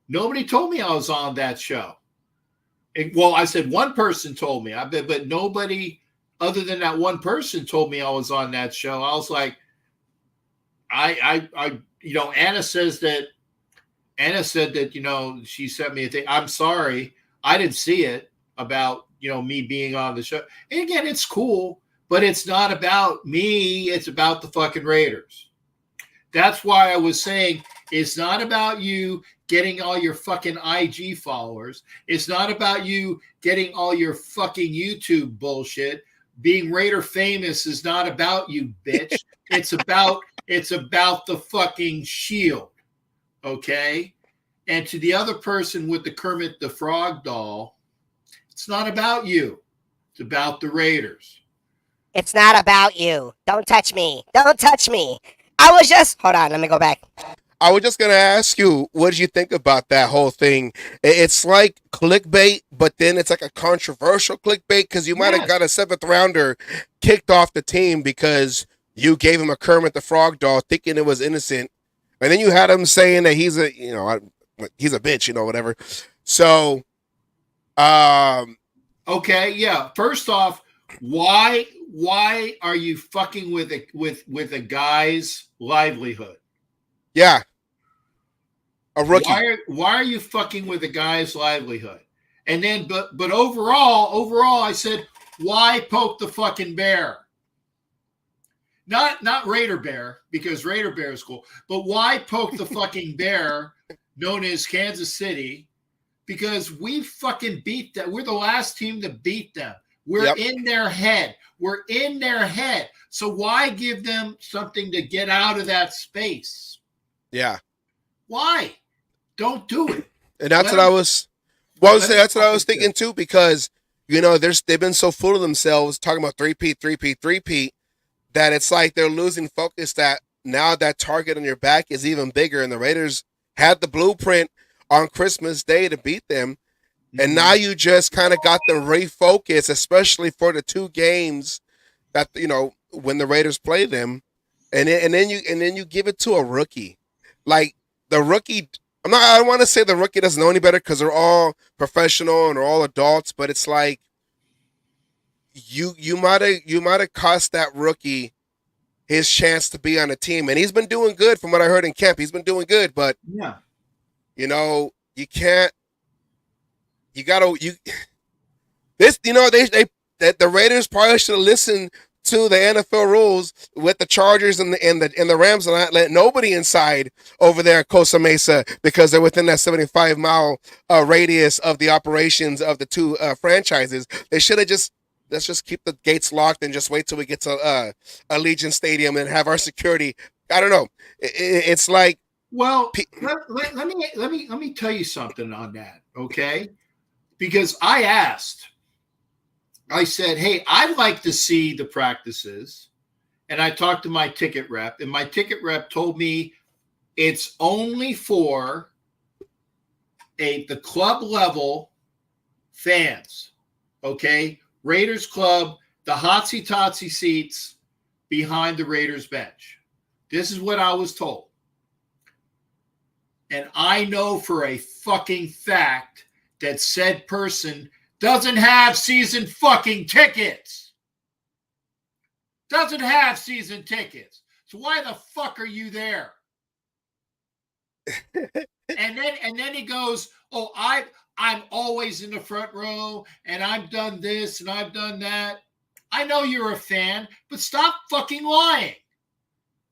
Nobody told me I was on that show. Well, I said one person told me, but nobody other than that one person told me I was on that show. I was like, I you know, Anna said that, you know, she sent me a thing. I'm sorry, I didn't see it about, you know, me being on the show. And again, it's cool, but it's not about me. It's about the fucking Raiders. That's why I was saying it's not about you. getting all your fucking IG followers. It's not about you getting all your fucking YouTube bullshit. Being Raider famous is not about you, bitch. It's about the fucking shield. Okay? And to the other person with the Kermit the Frog doll, it's not about you. It's about the Raiders. It's not about you. Don't touch me. Don't touch me. I was just. Hold on, let me go back. I was just gonna ask you, what did you think about that whole thing? It's like clickbait, but then it's like a controversial clickbait because you might have got a 7th rounder kicked off the team because you gave him a Kermit the Frog doll, thinking it was innocent, and then you had him saying that he's a bitch, whatever. So, okay, yeah. First off, why are you fucking with a guy's livelihood? Yeah. A rookie. Why are you fucking with a guy's livelihood? And then, but overall, I said, why poke the fucking bear? Not Raider Bear, because Raider Bear is cool, but why poke the fucking bear known as Kansas City? Because we fucking beat them. We're the last team to beat them. We're in their head. We're in their head. So why give them something to get out of that space? Yeah. Why? Don't do it. And that's what I was. Well, that's what I was thinking too, because they've been so full of themselves talking about three-peat, that it's like they're losing focus. That now that target on your back is even bigger, and the Raiders had the blueprint on Christmas Day to beat them, and now you just kind of got them refocused, especially for the 2 games that when the Raiders play them, and then you give it to a rookie, like the rookie. I don't want to say the rookie doesn't know any better because they're all professional and they're all adults, but it's like you might have cost that rookie his chance to be on a team, and he's been doing good from what I heard in camp. He's been doing good, but you can't. You gotta the Raiders probably should have listened to the NFL rules with the Chargers and the Rams and not let nobody inside over there at Costa Mesa because they're within that 75-mile radius of the operations of the 2 franchises. They should have let's just keep the gates locked and just wait till we get to Allegiant Stadium and have our security. I don't know. It's like, well, let me tell you something on that, okay? Because I said, hey, I'd like to see the practices. And I talked to my ticket rep, and my ticket rep told me it's only for the club level fans. Okay. Raiders Club, the hotsy totsy seats behind the Raiders bench. This is what I was told. And I know for a fucking fact that said person doesn't have season fucking tickets. Doesn't have season tickets. So why the fuck are you there? and then he goes, oh, I'm always in the front row and I've done this and I've done that. I know you're a fan, but stop fucking lying.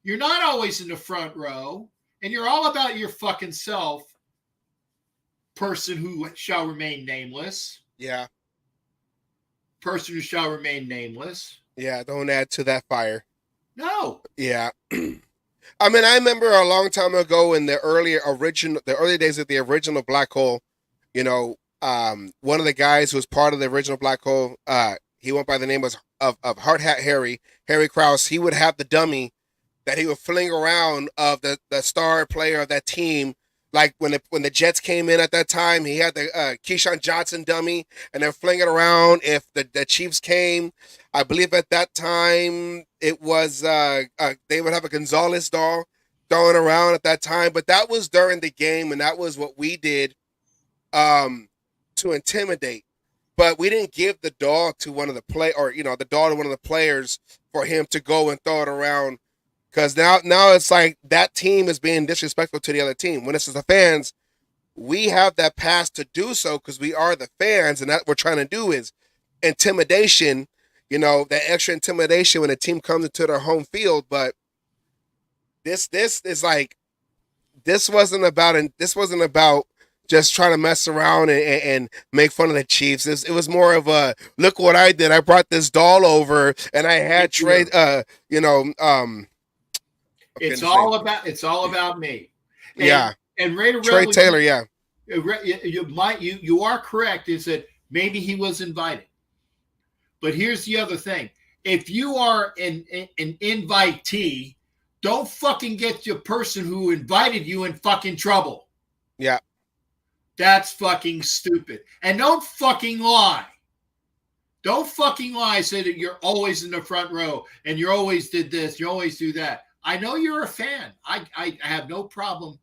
You're not always in the front row, and you're all about your fucking self, person who shall remain nameless. Yeah. Person who shall remain nameless. Yeah, don't add to that fire. No. Yeah. I mean, I remember a long time ago in the early days of the original Black Hole, one of the guys who was part of the original Black Hole, he went by the name of Hard Hat Harry Krause. He would have the dummy that he would fling around of the star player of that team. Like when the Jets came in at that time, he had the Keyshawn Johnson dummy, and they're flinging around. If the Chiefs came, I believe at that time it was they would have a Gonzalez doll throwing around at that time. But that was during the game, and that was what we did to intimidate. But we didn't give the doll to one of the the doll to one of the players for him to go and throw it around. Because now it's like that team is being disrespectful to the other team. When it's the fans, we have that pass to do so because we are the fans, and that we're trying to do is intimidation, that extra intimidation when a team comes into their home field. But this is like this wasn't about just trying to mess around and make fun of the Chiefs. It was more of a look what I did. I brought this doll over and I had Trey. It's all about me. And, yeah, and Raider Trey Rebel, Taylor. Yeah, you are correct. Is that maybe he was invited, but here's the other thing: if you are an invitee, don't fucking get the person who invited you in fucking trouble. yeah. That's fucking stupid. And don't fucking lie. Don't fucking lie. Say that you're always in the front row and you always did this, you always do that. I know you're a fan. I have no problem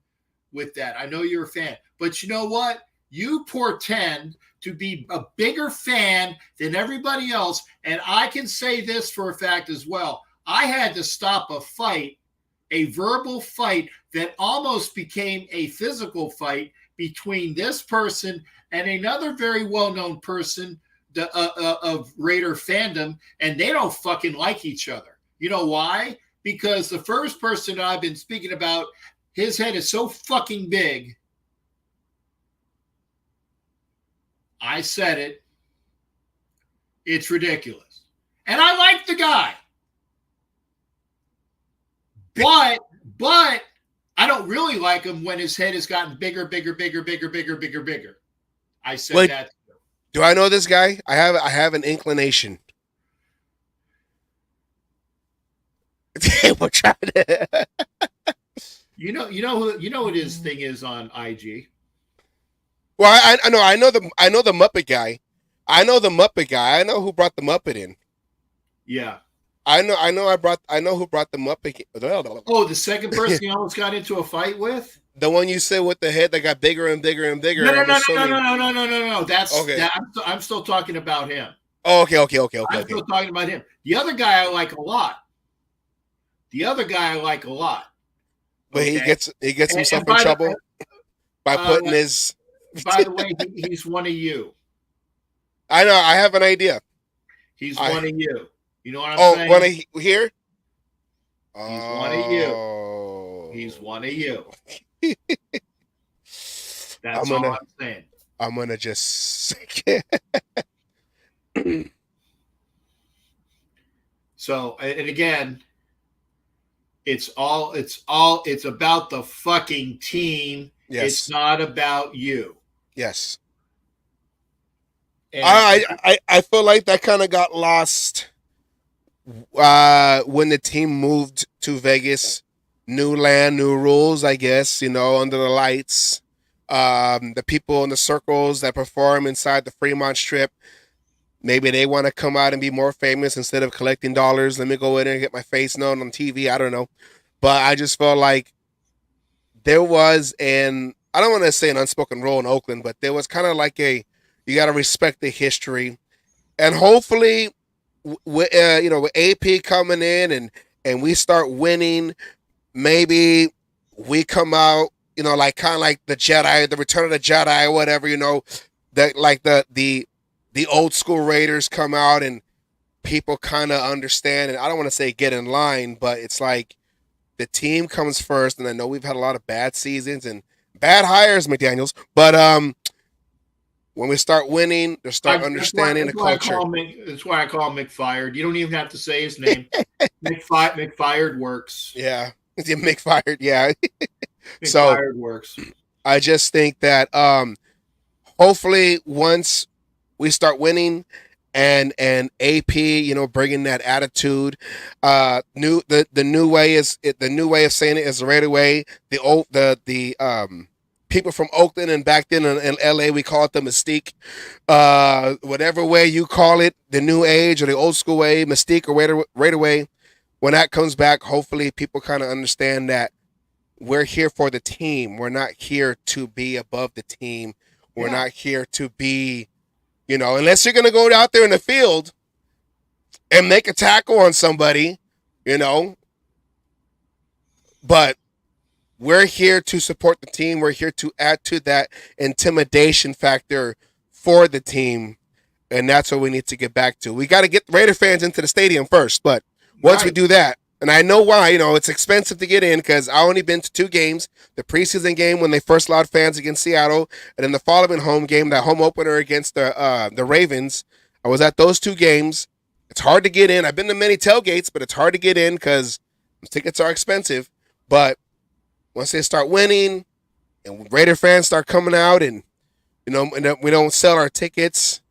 with that. I know you're a fan. But you know what? You portend to be a bigger fan than everybody else. And I can say this for a fact as well. I had to stop a fight, a verbal fight that almost became a physical fight between this person and another very well-known person of Raider fandom, and they don't fucking like each other. You know why? Because the first person I've been speaking about, his head is so fucking big. I said it. It's ridiculous. And I like the guy. But I don't really like him when his head has gotten bigger. I said that. Do I know this guy? I have an inclination. We're trying to. You know what his thing is on IG. Well, I know the Muppet guy. I know the Muppet guy. I know who brought the Muppet in. Yeah. I know who brought the Muppet. Oh, the second person you almost got into a fight with? The one you said with the head that got bigger and bigger and bigger. No. That's okay. I'm still talking about him. Oh, okay. I'm still talking about him. The other guy I like a lot. But okay? he gets himself in trouble by putting his. By the way, he's one of you. I know. I have an idea. He's one of you. You know what I'm saying? Oh, one of here? He's one of you. He's one of you. That's all I'm saying. I'm gonna just. So, and again, it's about the fucking team. Yes. It's not about you. Yes. And I feel like that kind of got lost when the team moved to Vegas. New land, new rules, I guess, under the lights. The people in the circles that perform inside the Fremont Strip, maybe they want to come out and be more famous instead of collecting dollars. Let me go in there and get my face known on TV. I don't know. But I just felt like there was I don't want to say an unspoken rule in Oakland, but there was kind of like you got to respect the history. And hopefully, with AP coming in and we start winning, maybe we come out, like kind of like the Jedi, the Return of the Jedi, or whatever, that like the old school Raiders come out and people kind of understand. And I don't want to say get in line, but it's like the team comes first. And I know we've had a lot of bad seasons and bad hires, McDaniels, but when we start winning, they start understanding the culture. That's why I call him McFired. You don't even have to say his name. McFired works. Yeah. McFired, yeah. McFired works. I just think that hopefully once we start winning and AP, bringing that attitude, the new way of saying it is the Raider way. The people from Oakland and back then in LA, we call it the Mystique. Whatever way you call it, the new age or the old school way, Mystique or Raider way, when that comes back, hopefully people kind of understand that we're here for the team. We're not here to be above the team. We're not here to be, unless you're going to go out there in the field and make a tackle on somebody, but we're here to support the team. We're here to add to that intimidation factor for the team. And that's what we need to get back to. We got to get Raider fans into the stadium first. But once we do that, And I know why. It's expensive to get in because I only been to 2 games: the preseason game when they first allowed fans against Seattle, and then the following home game, that home opener against the Ravens. I was at those 2 games. It's hard to get in. I've been to many tailgates, but it's hard to get in because tickets are expensive. But once they start winning and Raider fans start coming out, and and we don't sell our tickets.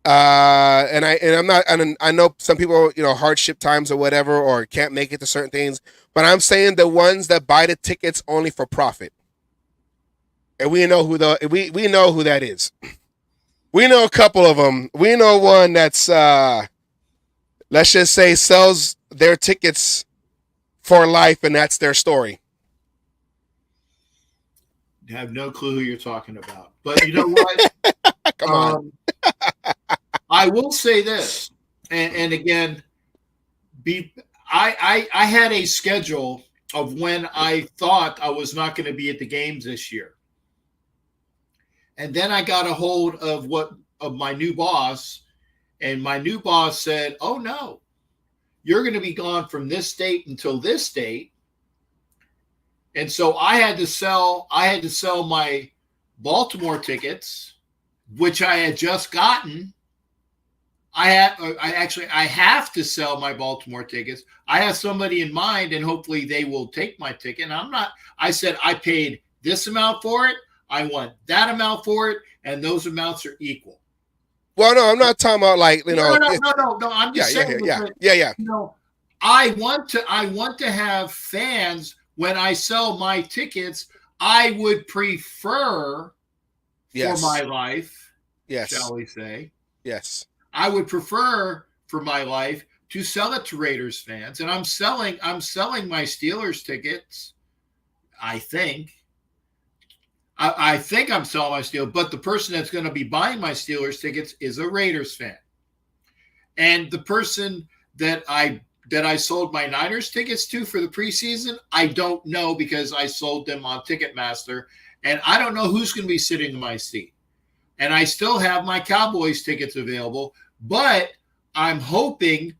And I know some people, hardship times or whatever, or can't make it to certain things, but I'm saying the ones that buy the tickets only for profit. And we know who we know who that is. We know a couple of them. We know one that's let's just say sells their tickets for life, and that's their story. I have no clue who you're talking about. But you know what? Come on. I will say this, and again, I had a schedule of when I thought I was not going to be at the games this year, and then I got a hold of my new boss, and my new boss said, "Oh no, you're going to be gone from this date until this date," and so I had to sell my Baltimore tickets, which I had just gotten. I have to sell my Baltimore tickets. I have somebody in mind, and hopefully they will take my ticket. And I said, I paid this amount for it. I want that amount for it. And those amounts are equal. Well, no, I'm not talking about No. I'm just saying. Yeah. I want to have fans when I sell my tickets. I would prefer for my life, shall we say. Yes. I would prefer for my life to sell it to Raiders fans, and I'm selling my Steelers tickets. I think I'm selling my Steelers, but the person that's going to be buying my Steelers tickets is a Raiders fan, and the person that I sold my Niners tickets to for the preseason, I don't know because I sold them on Ticketmaster, and I don't know who's going to be sitting in my seat. And I still have my Cowboys tickets available, but I'm hoping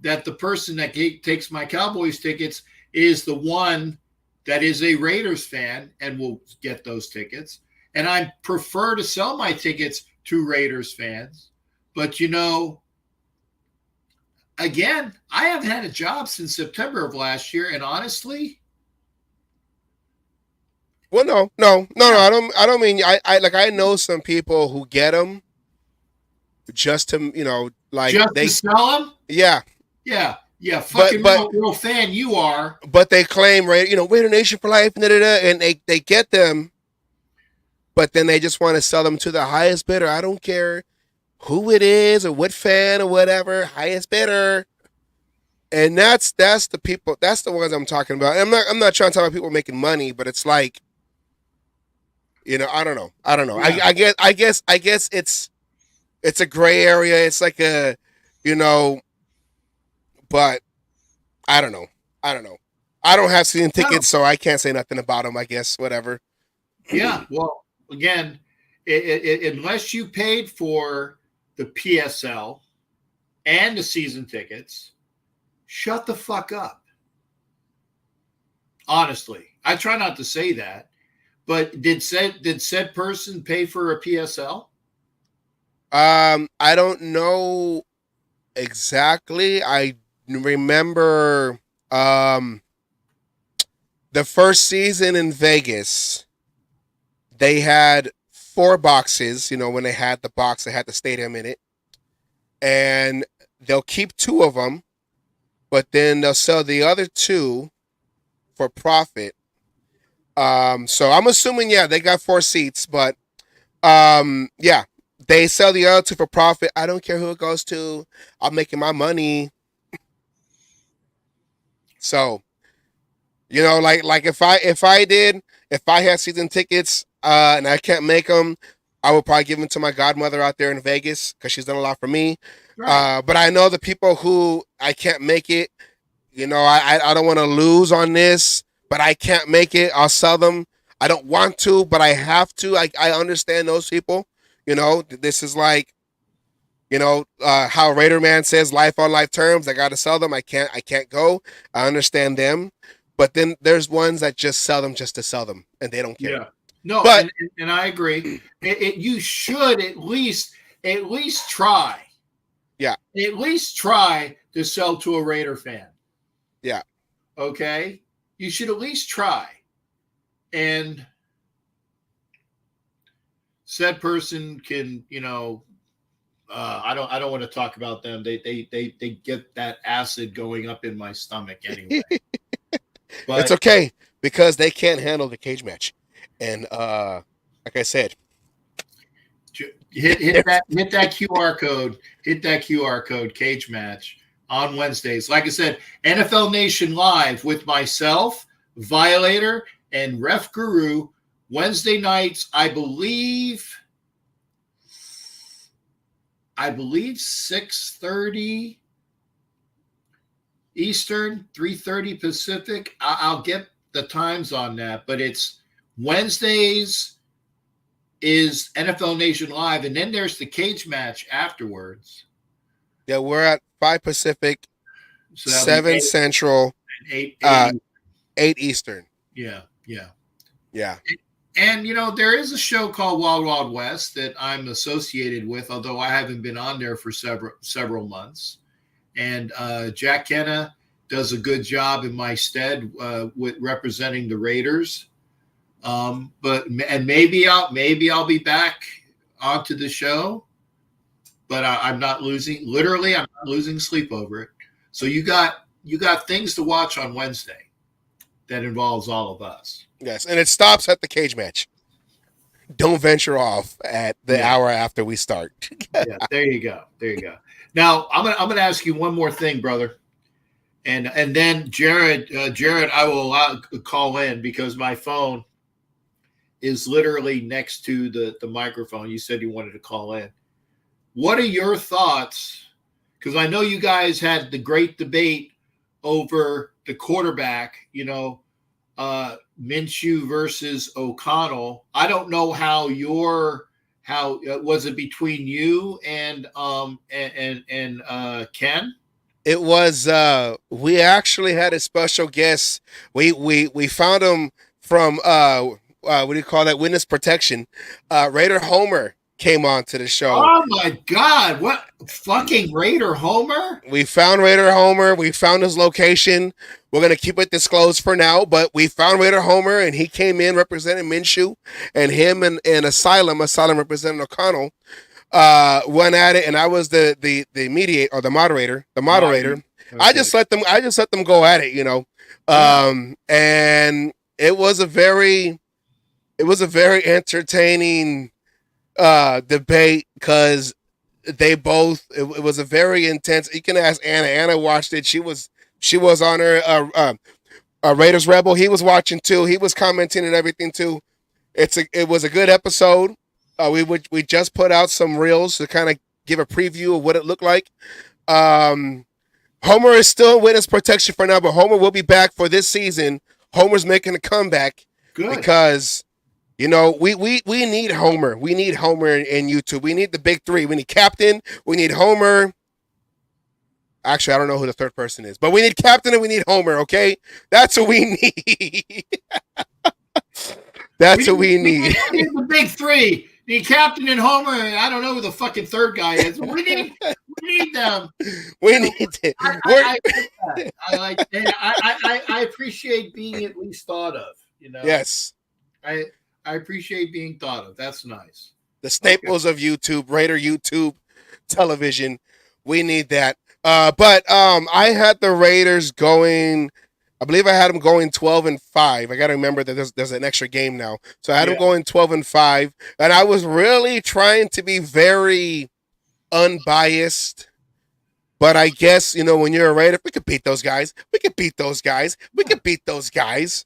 that the person that takes my Cowboys tickets is the one that is a Raiders fan and will get those tickets. And I prefer to sell my tickets to Raiders fans. But, again, I haven't had a job since September of last year. And honestly, well, no. I don't mean I know some people who get them just to to sell them. Yeah. Fucking real fan you are. But they claim Raider Nation for life, and they get them, but then they just want to sell them to the highest bidder. I don't care who it is or what fan or whatever, highest bidder. And that's the people. That's the ones I'm talking about. And I'm not trying to talk about people making money, but it's like. I don't know. Yeah. I guess it's a gray area. It's like but I don't know. I don't have season tickets, so I can't say nothing about them. I guess whatever. Yeah. Well, again, unless you paid for the PSL and the season tickets, shut the fuck up. Honestly, I try not to say that. But did said person pay for a PSL? I don't know exactly. I remember the first season in Vegas, they had 4 boxes. When they had the box, they had the stadium in it, and they'll keep 2 of them, but then they'll sell the other 2 for profit. So I'm assuming, they got 4 seats, but they sell the other 2 for profit. I don't care who it goes to. I'm making my money. So, like if I had season tickets, and I can't make them, I would probably give them to my godmother out there in Vegas because she's done a lot for me. Right. But I know the people who I can't make it. I don't want to lose on this. But I can't make it. I'll sell them. I don't want to, but I have to. I understand those people. This is like, You know, how Raider Man says life on life terms. I got to sell them. I can't go. I understand them. But then there's ones that just sell them just to sell them and they don't care. Yeah. No, But and I agree. You should at least try. Yeah. At least try to sell to a Raider fan. Yeah. Okay. You should at least try. And said person can, I don't want to talk about them. They get that acid going up in my stomach anyway. But it's okay because they can't handle the cage match. And like I said, hit that QR code. Hit that QR code. Cage match on Wednesdays. Like I said, NFL Nation Live with myself, Violator, and Ref Guru. Wednesday nights, I believe 6:30 Eastern, 3:30 Pacific. I'll get the times on that, but it's Wednesdays is NFL Nation Live, and then there's the cage match afterwards. Yeah, we're at 5 Pacific, So 7 Central, 8 Eastern. Yeah. And there is a show called Wild Wild West that I'm associated with, although I haven't been on there for several months. And Jack Kenna does a good job in my stead with representing the Raiders. But maybe I'll be back onto the show, but I'm not losing. Literally, I'm not losing sleep over it. So you got things to watch on Wednesday that involves all of us. Yes, and it stops at the cage match. Don't venture off at the hour after we start. Yeah, there you go. Now I'm gonna ask you one more thing, brother, and then Jared, I will call in because my phone is literally next to the microphone. You said you wanted to call in. What are your thoughts? Because I know you guys had the great debate over the quarterback. Minshew versus O'Connell. I don't know how was it between you and Ken? It was we actually had a special guest. We found him from what do you call that? Witness protection. Raider Homer came on to the show. Oh my God. What fucking Raider Homer? We found Raider Homer. We found his location. We're going to keep it disclosed for now, but we found Raider Homer and he came in representing Minshew, and him and Asylum representing O'Connell, went at it. And I was the mediator or the moderator. Okay. I just let them go at it, and it was a very entertaining debate because it was a very intense. You can ask Anna. Anna watched it. She was on her Raiders Rebel. He was watching too. He was commenting and everything too. It was a good episode. We just put out some reels to kind of give a preview of what it looked like. Homer is still in witness protection for now, but Homer will be back for this season. Homer's making a comeback. Good. Because we need Homer. We need Homer in YouTube. We need the big three. We need Captain. We need Homer. Actually, I don't know who the third person is, but we need Captain and we need Homer, okay? That's what we need. That's what we need. We need the big three. The Captain and Homer, and I don't know who the fucking third guy is. We need them. We need it. I appreciate being at least thought of, Yes. I appreciate being thought of. That's nice. The staples of YouTube, Raider YouTube television. We need that. But I had the Raiders going. I believe I had them going 12-5. I got to remember that there's an extra game now, so I had them going 12-5, and I was really trying to be very unbiased. But I guess when you're a Raider, we could beat those guys. We could beat those guys. We could beat those guys.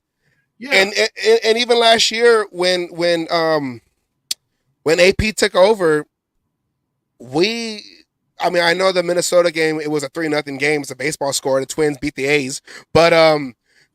Yeah. And even last year when AP took over, I know the Minnesota game, it was a 3-0 game. It's a baseball score. The Twins beat the A's. But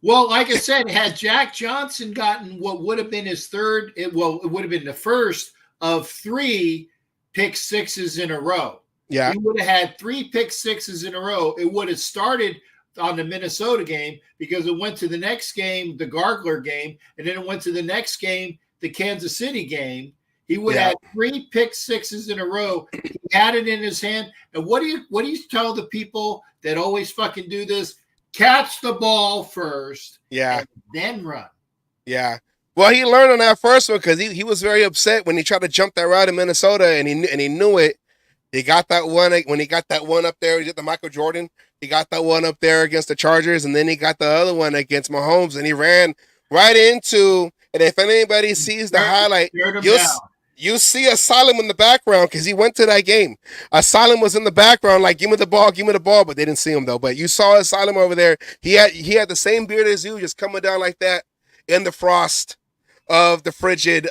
well, like I said, had Jack Johnson gotten what would have been his third, it would have been the first of 3 pick sixes in a row. Yeah. he would have had 3 pick sixes in a row. It would have started on the Minnesota game because it went to the next game, the Gargler game, and then it went to the next game, the Kansas City game. He would have 3 pick sixes in a row. He had it in his hand. And what do you tell the people that always fucking do this? Catch the ball first, and then run. Yeah. Well, he learned on that first one because he was very upset when he tried to jump that route in Minnesota, and he knew it. He got that one when he got that one up there. He did the Michael Jordan. He got that one up there against the Chargers, and then he got the other one against Mahomes, and he ran right into. And if anybody sees the highlight, you see Asylum in the background because he went to that game. Asylum was in the background, like give me the ball, but they didn't see him though. But you saw Asylum over there. He had the same beard as you, just coming down like that in the frost of the frigid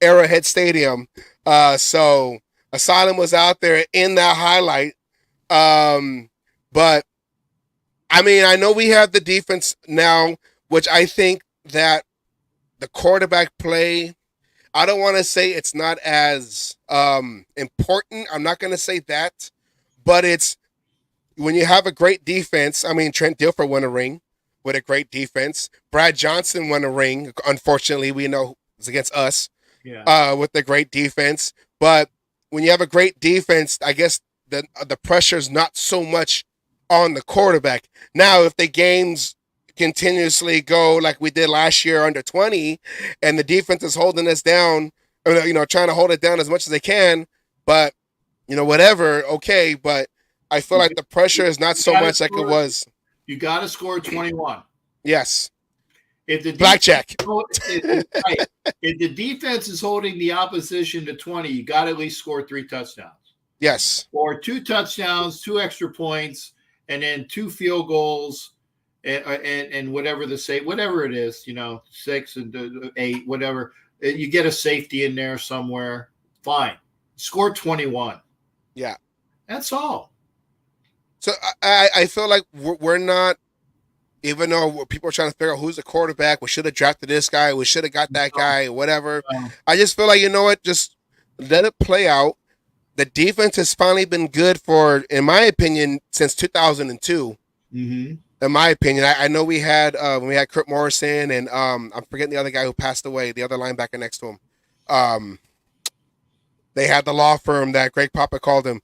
Arrowhead Stadium. So Asylum was out there in that highlight. But I mean, I know we have the defense now, which I think that the quarterback play, I don't want to say it's not as important. I'm not going to say that, but it's when you have a great defense. I mean, Trent Dilfer won a ring with a great defense. Brad Johnson won a ring. Unfortunately, we know it's against us with the great defense. But when you have a great defense, I guess the pressure is not so much on the quarterback. Now, if the games continuously go like we did last year under 20, and the defense is holding us down, trying to hold it down as much as they can, but whatever, okay. But I feel like the pressure is not so much like it was. You got to score 21. Yes. If the blackjack. If the defense is holding the opposition to 20, you got to at least score 3 touchdowns. Yes. Or 2 touchdowns, 2 extra points, and then 2 field goals. And whatever whatever it is, 6 and 8, whatever, you get a safety in there somewhere. Fine, score 21. Yeah, that's all. So I feel like we're not, even though people are trying to figure out who's the quarterback, we should have drafted this guy, we should have got that guy, whatever. I just feel like just let it play out. The defense has finally been good for, in my opinion, since 2002. Mm-hmm. In my opinion, I know we had when we had Kurt Morrison and I'm forgetting the other guy who passed away, the other linebacker next to him. They had the law firm that Greg Papa called him.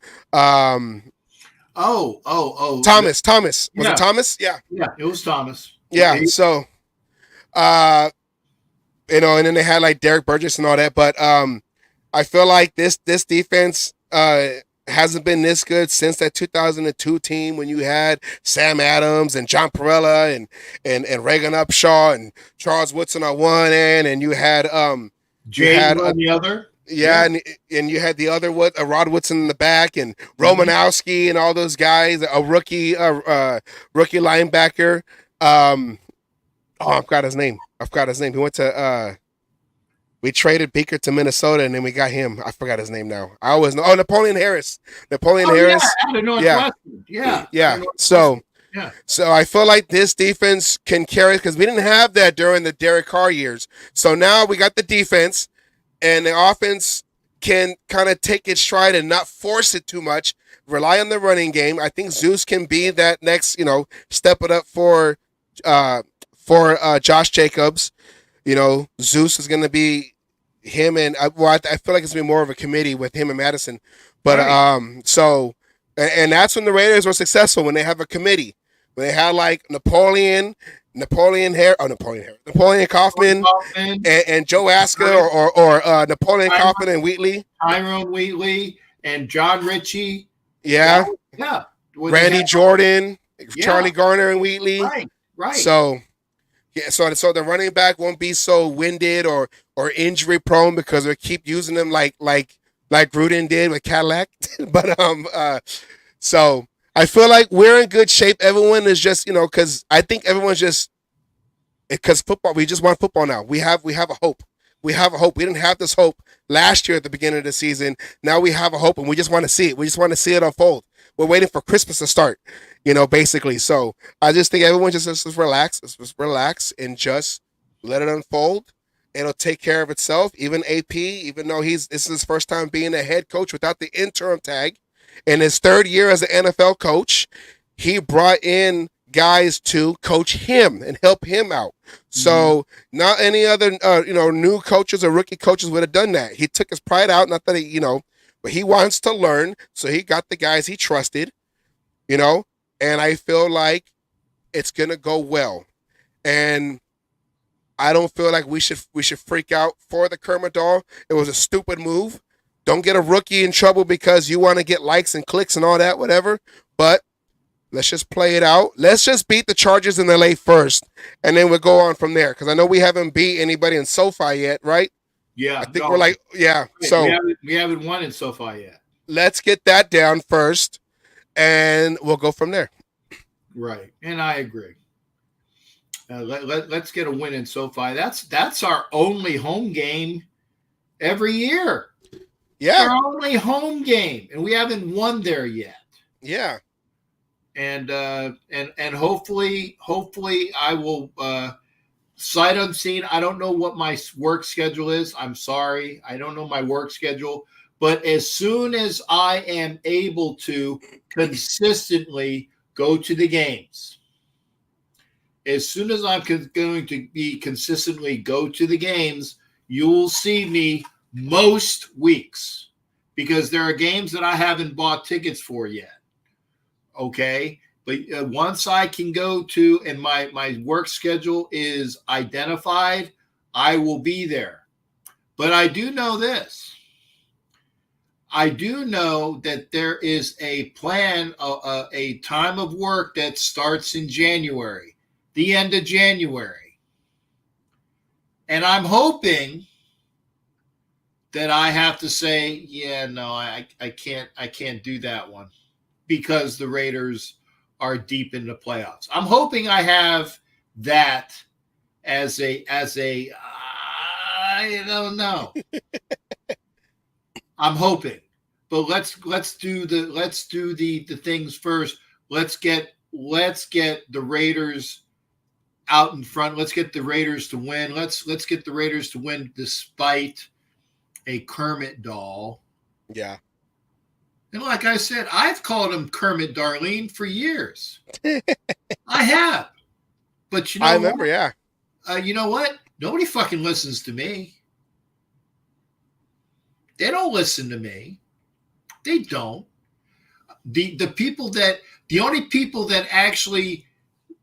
Thomas. Was it Thomas? Yeah, it was Thomas. Yeah. So, and then they had like Derek Burgess and all that. But I feel like this defense hasn't been this good since that 2002 team when you had Sam Adams and John Perella and Reagan Upshaw and Charles Woodson on one end, and you had Jay on the other. Yeah, and you had the other Rod Woodson in the back, and Romanowski and all those guys, a rookie linebacker. I forgot his name. He went to we traded Beaker to Minnesota, and then we got him. I forgot his name now. I always know. Oh, Napoleon Harris. Harris. Yeah. So I feel like this defense can carry, because we didn't have that during the Derek Carr years. So now we got the defense, and the offense can kind of take its stride and not force it too much. Rely on the running game. I think Zeus can be that next, step it up for Josh Jacobs. Zeus is going to be him, and I feel like it's going to be more of a committee with him and Madison. But and that's when the Raiders were successful, when they have a committee, when they had like Napoleon Kaufman and Joe Aska or Napoleon Kaufman and Wheatley, Tyrone Wheatley and John Ritchie. Yeah. Randy Jordan, Charlie Garner and Wheatley. Right. So the running back won't be so winded or injury prone because they keep using them like Gruden did with Cadillac. But so I feel like we're in good shape. Everyone is just, because I think everyone's just, because football, we just want football now. We have a hope. We have a hope. We didn't have this hope last year at the beginning of the season. Now we have a hope, and we just want to see it. We just want to see it unfold. We're waiting for Christmas to start, basically. So I just think everyone just relax. Let's just relax and just let it unfold. It'll take care of itself. Even AP, even though this is his first time being a head coach without the interim tag, In his third year as an NFL coach, he brought in guys to coach him and help him out. So not any other, new coaches or rookie coaches would have done that. He took his pride out. Not that but he wants to learn. So he got the guys he trusted, and I feel like it's going to go well. And I don't feel like we should freak out for the Kermit doll. It was a stupid move. Don't get a rookie in trouble because you want to get likes and clicks and all that, whatever. But let's just play it out. Let's just beat the Chargers in LA first, and then we'll go on from there. Because I know we haven't beat anybody in SoFi yet, right? Yeah. I think we're So we haven't won in SoFi yet. Let's get that down first, and we'll go from there. Right, and I agree. Let's get a win in SoFi. That's our only home game every year. Yeah, our only home game, and we haven't won there yet. Yeah, and hopefully I will sight unseen. I don't know what my work schedule is. I'm sorry, I don't know my work schedule. But as soon as I am able to consistently go to the games, as soon as I'm going to be consistently go to the games, you will see me most weeks, because there are games that I haven't bought tickets for yet. Okay. But once I can go to, and my work schedule is identified, I will be there. But I do know this. I do know that there is a plan, a time of work that starts in January, the end of January. And I'm hoping that I have to say, yeah, no, I can't do that one, because the Raiders are deep in the playoffs. I'm hoping I have that as a I don't know. I'm hoping, but let's do the things first. Let's get the Raiders out in front. Let's get the Raiders to win. Let's get the Raiders to win despite a Kermit doll. Yeah. And like I said, I've called him Kermit Darlene for years. I have. But I remember, what? You know what? Nobody fucking listens to me. They don't listen to me. They don't. The only people that actually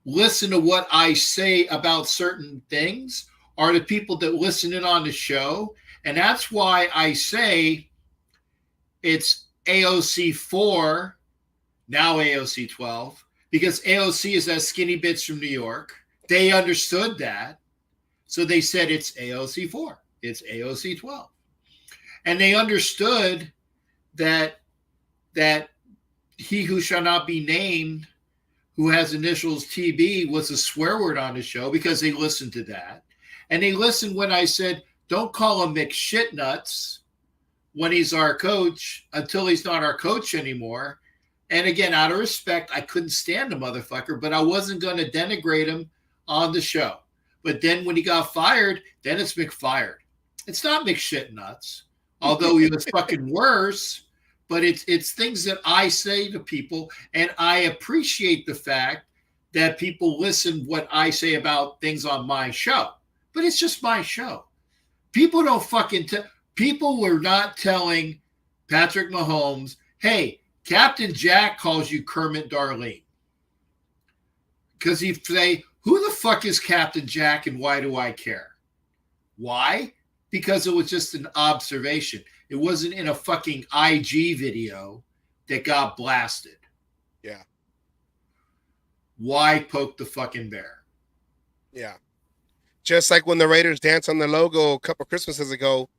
listen to what I say about certain things are the people that listen in on the show. And that's why I say it's AOC 4, now AOC 12, because AOC is that skinny bitch from New York. They understood that. So they said it's AOC 4. It's AOC 12. And they understood that he who shall not be named, who has initials TB, was a swear word on the show, because they listened to that. And they listened when I said, don't call him McShitnuts when he's our coach until he's not our coach anymore. And again, out of respect, I couldn't stand the motherfucker, but I wasn't going to denigrate him on the show. But then when he got fired, then it's McFired. It's not McShitnuts, although he was fucking worse. But it's things that I say to people, and I appreciate the fact that people listen what I say about things on my show. But it's just my show. People don't fucking people were not telling Patrick Mahomes, hey, Captain Jack calls you Kermit Darlene. Because he'd say, who the fuck is Captain Jack and why do I care? Why? Because it was just an observation. It wasn't in a fucking IG video that got blasted. Yeah. Why poke the fucking bear? Yeah. Just like when the Raiders danced on the logo a couple Christmases ago,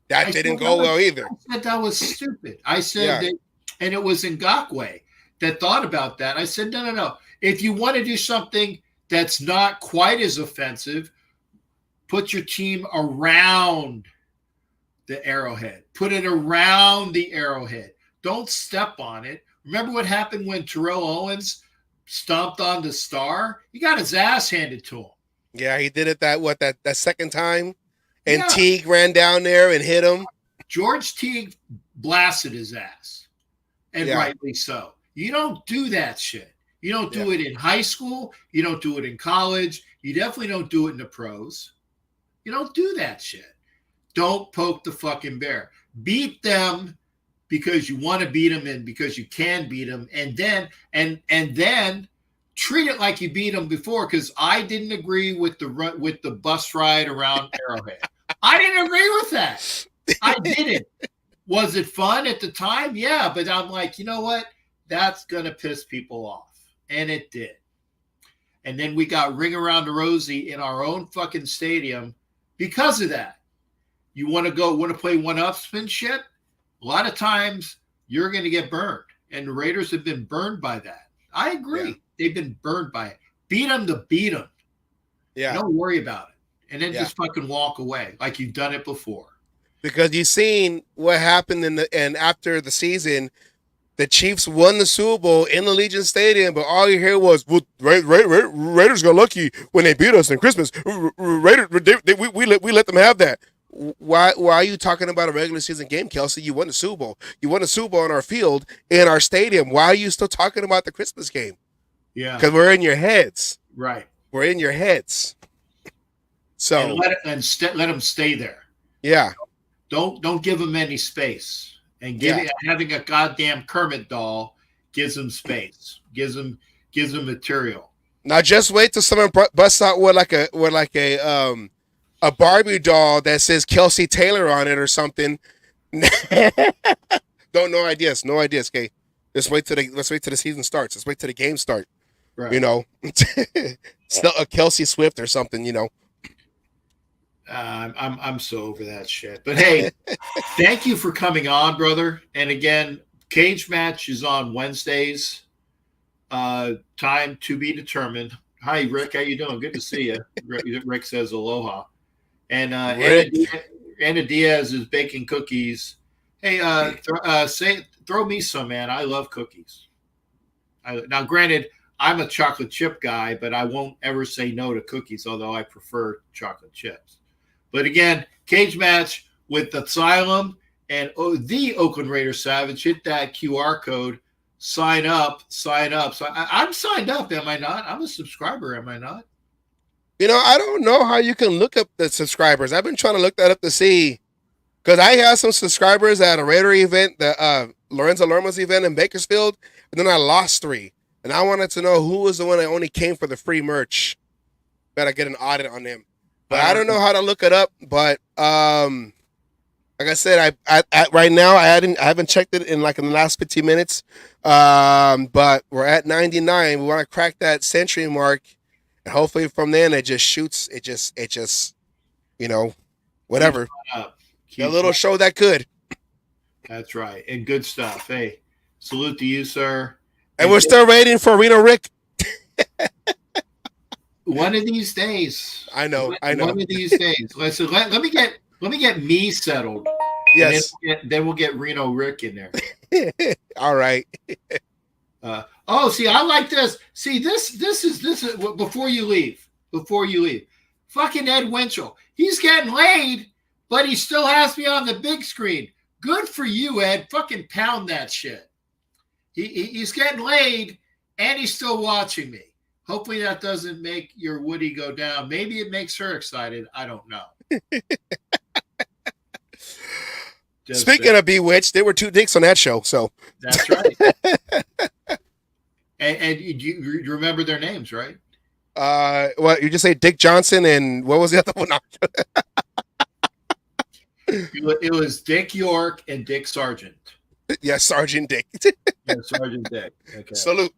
that didn't go well either. I said that was stupid. I said that, and it was Ngakoue that thought about that. I said, no. If you want to do something that's not quite as offensive, put your team around the arrowhead. Put it around the arrowhead. Don't step on it. Remember what happened when Terrell Owens stomped on the star? He got his ass handed to him. Yeah, he did it that second time. And yeah. Teague ran down there and hit him. George Teague blasted his ass. and Yeah. rightly so. You don't do that shit. You don't do it in high school. You don't do it in college. You definitely don't do it in the pros. You don't do that shit. Don't poke the fucking bear. Beat them because you want to beat them and because you can beat them, and then treat it like you beat them before. Because I didn't agree with the bus ride around Arrowhead. I didn't agree with that. I didn't. Was it fun at the time? Yeah, but I'm like, you know what? That's gonna piss people off, and it did. And then we got Ring Around the Rosie in our own fucking stadium because of that. You want to play one-upsmanship? A lot of times you're going to get burned, and the Raiders have been burned by that. I agree. Yeah. They've been burned by it. Beat them to beat them. Yeah. Don't worry about it. And then just fucking walk away like you've done it before. Because you've seen what happened and after the season, the Chiefs won the Super Bowl in Allegiant Stadium, but all you hear was, well, Raiders got lucky when they beat us in Christmas. Raiders, we let them have that. Why are you talking about a regular season game, Kelsey? You won the Super Bowl. You won the Super Bowl on our field, in our stadium. Why are you still talking about the Christmas game? Yeah. Because we're in your heads. Right. We're in your heads. So and let them stay there. Yeah. Don't give them any space. And having a goddamn Kermit doll gives them space. Gives them material. Now just wait till someone busts out with like a Barbie doll that says Kelsey Taylor on it or something. No ideas, okay. Let's wait till the season starts. Let's wait till the game start. Right. You know, still a Kelsey Swift or something. You know. I'm so over that shit. But hey, thank you for coming on, brother. And again, Cage Match is on Wednesdays. Time to be determined. Hi, Rick. How you doing? Good to see you. Rick says aloha. And Anna Diaz is baking cookies. Hey, throw me some, man. I love cookies. Now, granted, I'm a chocolate chip guy, but I won't ever say no to cookies, although I prefer chocolate chips. But again, Cage Match with Asylum and the Oakland Raiders Savage. Hit that QR code. Sign up. So I'm signed up, am I not? I'm a subscriber, am I not? You know, I don't know how you can look up the subscribers. I've been trying to look that up to see. Because I had some subscribers at a Raider event, the Lorenzo Lerma's event in Bakersfield, and then I lost 3. And I wanted to know who was the one that only came for the free merch. Gotta get an audit on them. But I don't know how to look it up. But like I said, I right now I haven't checked it in the last 15 minutes. But we're at 99. We want to crack that century mark, and hopefully from then it just shoots. It just you know, whatever. A little show that could. That's right, and good stuff. Hey, salute to you, sir. And we're still waiting for Reno Rick. One of these days. I know. One of these days. Listen, let me get me settled. Yes. Then we'll get Reno Rick in there. All right. See, I like this. See, this is before you leave. Fucking Ed Winchell. He's getting laid, but he still has me on the big screen. Good for you, Ed. Fucking pound that shit. He's getting laid, and he's still watching me. Hopefully that doesn't make your Woody go down. Maybe it makes her excited. I don't know. Speaking of Bewitched, there were 2 dicks on that show. So that's right. and you remember their names, right? What you just say, Dick Johnson, and what was the other one? It was Dick York and Dick Sargent. Yeah, Sergeant Dick. Yeah, Sergeant Dick. Okay. Salute.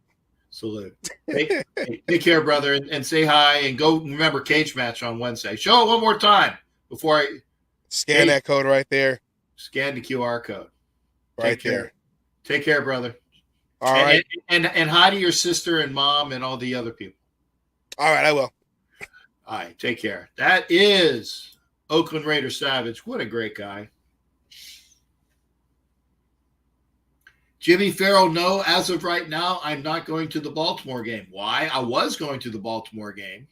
Take care, brother, and say hi, and go remember Cage Match on Wednesday. Show it one more time before I scan that code right there. Scan the QR code. Right there. Take care, brother. All right. And hi to your sister and mom and all the other people. All right, I will. All right, take care. That is Oakland Raider Savage. What a great guy. Jimmy Farrell, no, as of right now, I'm not going to the Baltimore game. Why? I was going to the Baltimore game.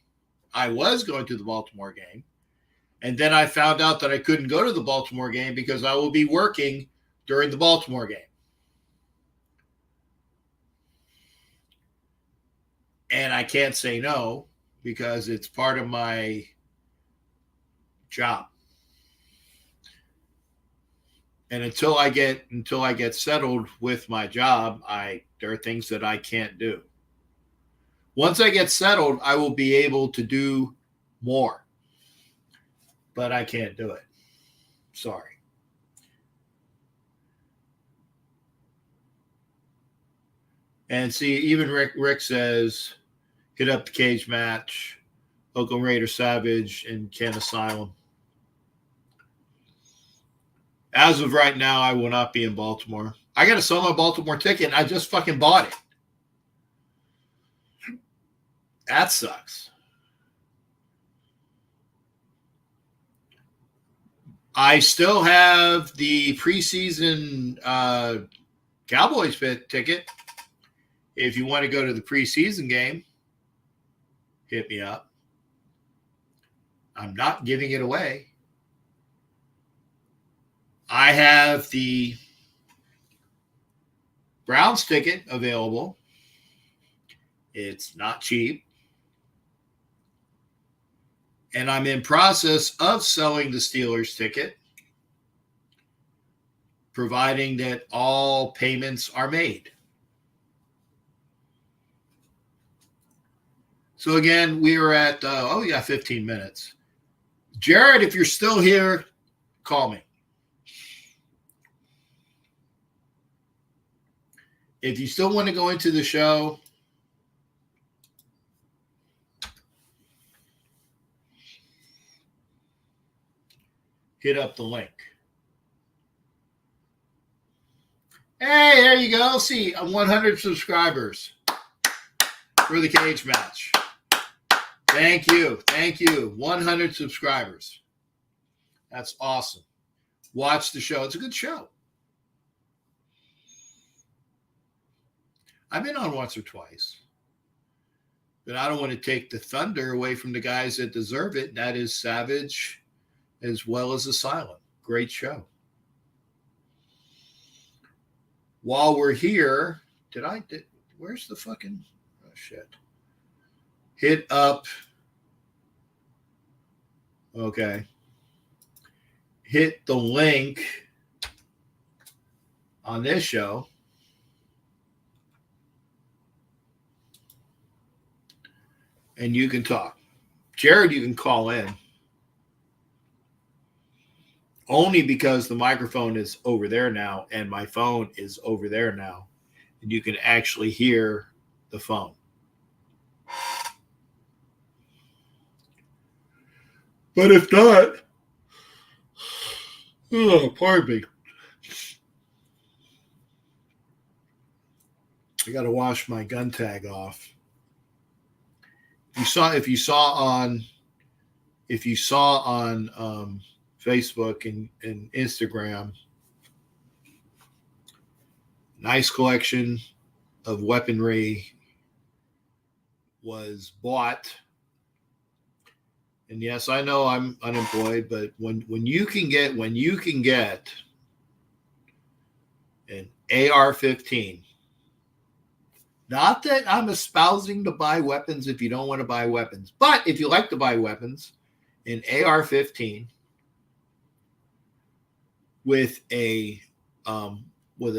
And then I found out that I couldn't go to the Baltimore game because I will be working during the Baltimore game. And I can't say no because it's part of my job. And until I get settled with my job, there are things that I can't do. Once I get settled, I will be able to do more. But I can't do it. Sorry. And see, even Rick says, hit up the cage match, Oakland Raider Savage and Ken Asylum. As of right now, I will not be in Baltimore. I got to sell my Baltimore ticket. I just fucking bought it. That sucks. I still have the preseason Cowboys ticket. If you want to go to the preseason game, hit me up. I'm not giving it away. I have the Browns ticket available. It's not cheap. And I'm in process of selling the Steelers ticket, providing that all payments are made. So again, we are at, we got 15 minutes. Jared, if you're still here, call me. If you still want to go into the show, hit up the link. Hey, there you go. See, I'm 100 subscribers for the cage match. Thank you. Thank you. 100 subscribers. That's awesome. Watch the show. It's a good show. I've been on once or twice. But I don't want to take the thunder away from the guys that deserve it. And that is Savage as well as Asylum. Great show. While we're here, where's the fucking, oh shit. Hit up, okay. Hit the link on this show. And you can talk. Jared, you can call in. Only because the microphone is over there now and my phone is over there now. And you can actually hear the phone. But if not, oh, pardon me. I got to wash my gun tag off. If you saw on Facebook and Instagram, nice collection of weaponry was bought. And yes, I know I'm unemployed, but when you can get an AR-15, not that I'm espousing to buy weapons if you don't want to buy weapons, but if you like to buy weapons, an AR-15 with a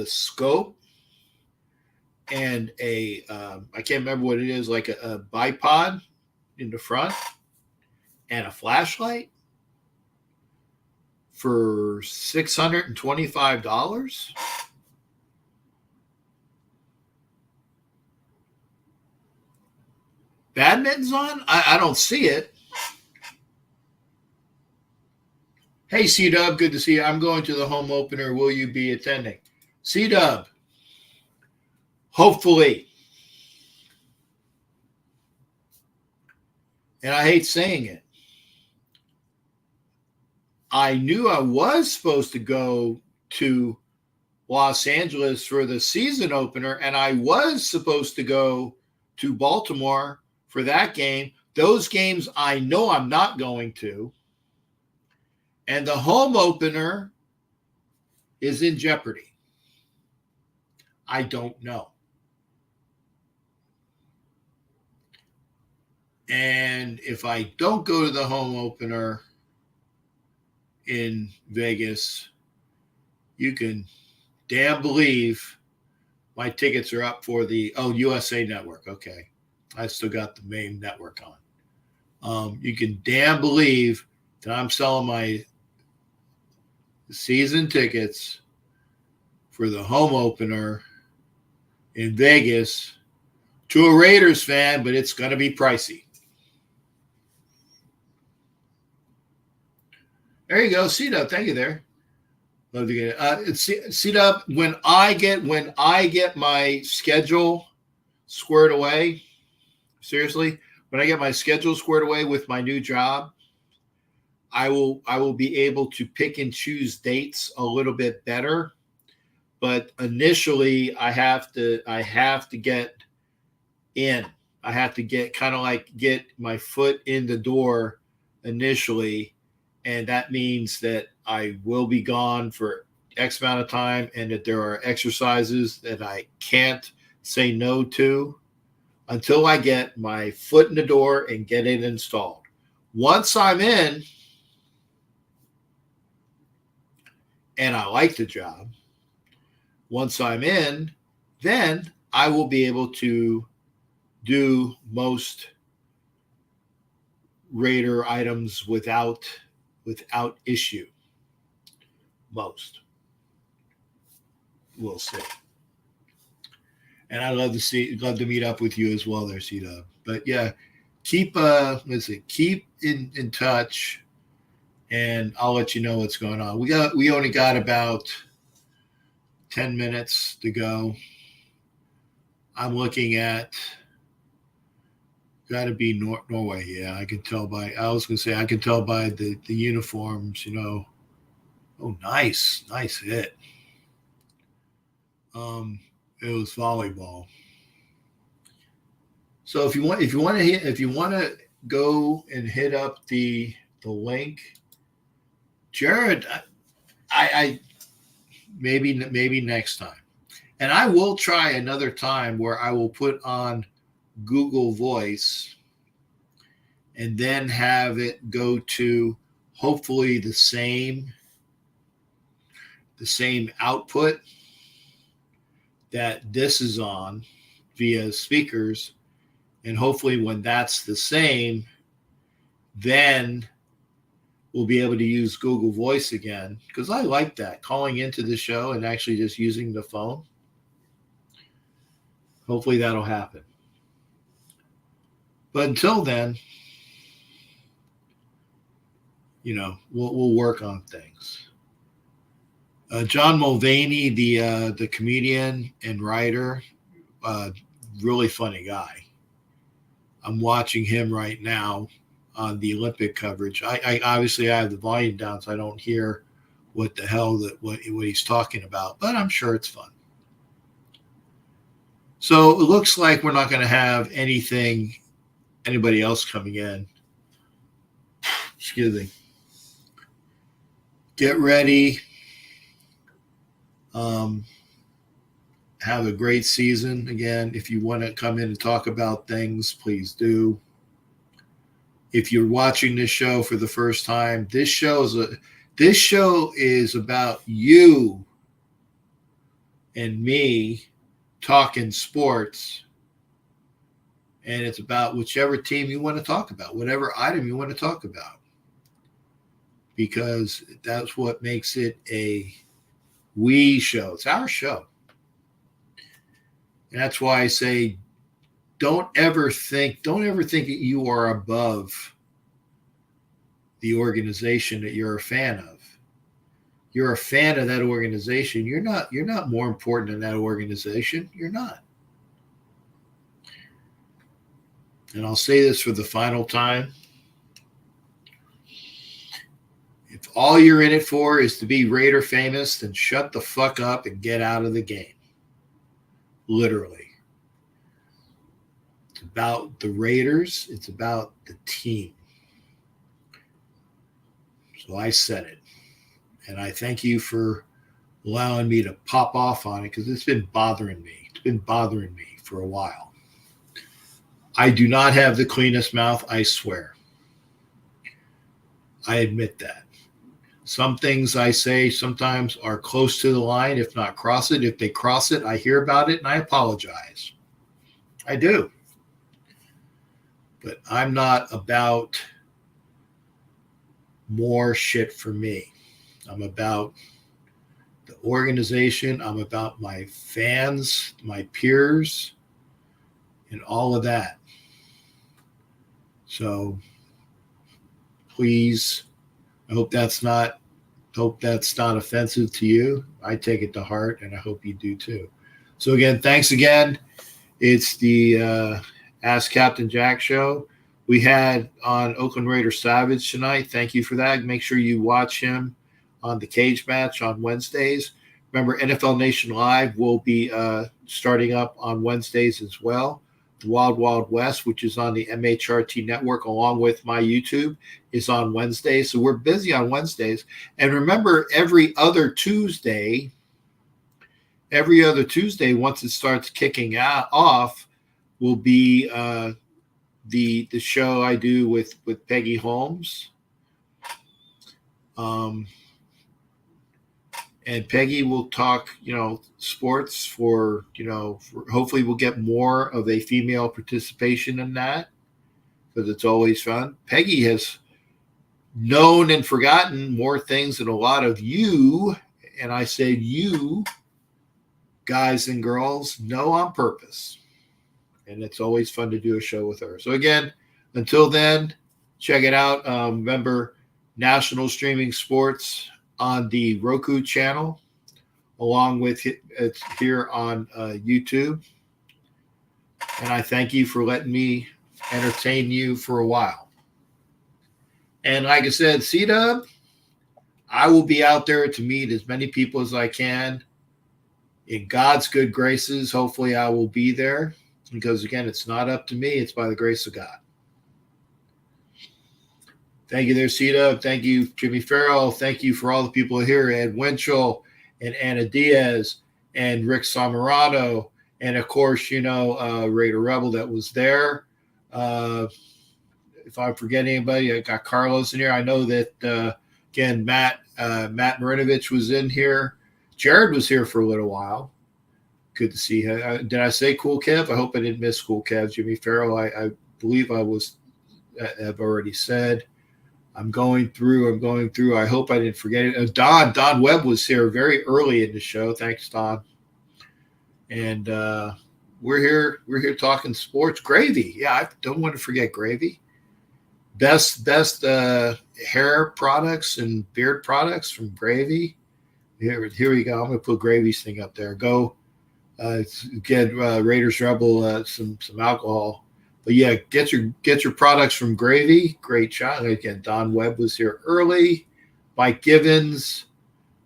scope and I can't remember what it is, like a bipod in the front and a flashlight for $625. Badminton's on? I don't see it. Hey, C-Dub, good to see you. I'm going to the home opener. Will you be attending? C-Dub, hopefully. And I hate saying it. I knew I was supposed to go to Los Angeles for the season opener, and I was supposed to go to Baltimore for that game. Those games I know I'm not going to. And the home opener is in jeopardy. I don't know. And if I don't go to the home opener in Vegas, you can damn believe my tickets are up for the USA Network. Okay, I still got the main network on. You can damn believe that I'm selling my season tickets for the home opener in Vegas to a Raiders fan, but it's going to be pricey. There you go, C-Dub. Thank you there. Love to get it. C-Dub, when I get my schedule squared away, seriously, when I get my schedule squared away with my new job, I will be able to pick and choose dates a little bit better. But initially, I have to get in. I have to get my foot in the door initially, and that means that I will be gone for X amount of time, and that there are exercises that I can't say no to until I get my foot in the door and get it installed. Once I'm in and I like the job, once I'm in, then I will be able to do most Raider items without issue. Most. We'll see. And I'd love to meet up with you as well there, C-Dub. But yeah, keep in touch, and I'll let you know what's going on. We only got about 10 minutes to go. I'm looking at got to be Norway. Yeah, I can tell by the uniforms, you know. Oh, nice hit. It was volleyball. So if you want to go and hit up the link, Jared, I maybe next time, and I will try another time where I will put on Google Voice and then have it go to hopefully the same output that this is on via speakers, and hopefully when that's the same, then we'll be able to use Google Voice again, because I like that, calling into the show and actually just using the phone. Hopefully that'll happen. But until then, you know, we'll work on things. John Mulvaney, the comedian and writer, really funny guy. I'm watching him right now on the Olympic coverage. I obviously I have the volume down, so I don't hear what the hell what he's talking about, but I'm sure it's fun. So it looks like we're not going to have anybody else coming in. Excuse me. Get ready. Have a great season. Again, if you want to come in and talk about things, please do. If you're watching this show for the first time, this show is about you and me talking sports, and it's about whichever team you want to talk about, whatever item you want to talk about, because that's what makes it a we show. It's our show. And that's why I say don't ever think that you are above the organization that you're a fan of. You're a fan of that organization. You're not more important than that organization. You're not. And I'll say this for the final time. If all you're in it for is to be Raider famous, then shut the fuck up and get out of the game. Literally. It's about the Raiders. It's about the team. So I said it. And I thank you for allowing me to pop off on it, because it's been bothering me. It's been bothering me for a while. I do not have the cleanest mouth, I swear. I admit that. Some things I say sometimes are close to the line, if not cross it. If they cross it, I hear about it and I apologize. I do. But I'm not about more shit for me. I'm about the organization. I'm about my fans, my peers, and all of that. So please, I hope that's not offensive to you. I take it to heart, and I hope you do too. So again, thanks again. It's the Ask Captain Jack show. We had on Oakland Raiders Savage tonight. Thank you for that. Make sure you watch him on the Cage Match on Wednesdays. Remember, NFL Nation Live will be starting up on Wednesdays as well. The Wild Wild West, which is on the MHRT network, along with my YouTube, is on Wednesdays. So we're busy on Wednesdays. And remember, every other Tuesday, once it starts kicking off, will be the show I do with Peggy Holmes. And Peggy will talk, sports for hopefully we'll get more of a female participation in that, because it's always fun. Peggy has known and forgotten more things than a lot of you, and I say you, guys and girls, know on purpose. And it's always fun to do a show with her. So again, until then, check it out. Remember, National Streaming Sports on the Roku channel, along with it's here on YouTube. And I thank you for letting me entertain you for a while. And like I said, C-Dub, I will be out there to meet as many people as I can. In God's good graces, hopefully I will be there. Because again, it's not up to me, it's by the grace of God. Thank you there, C-Dub. Thank you, Jimmy Farrell. Thank you for all the people here, Ed Winchell and Anna Diaz and Rick Samarano. And of course, Raider Rebel that was there. If I forget anybody, I got Carlos in here. I know that, again, Matt Marinovich was in here. Jared was here for a little while. Good to see you. Did I say Cool Kev? I hope I didn't miss Cool Kev. Jimmy Farrell, I believe I've already said. I'm going through. I hope I didn't forget it. Don Webb was here very early in the show. Thanks, Don. And we're here talking sports. Gravy. Yeah, I don't want to forget Gravy. Best hair products and beard products from Gravy. Here we go. I'm going to put Gravy's thing up there. Go get Raiders Rebel some alcohol. But yeah, get your products from Gravy. Great shot. Again, Don Webb was here early. Mike Givens,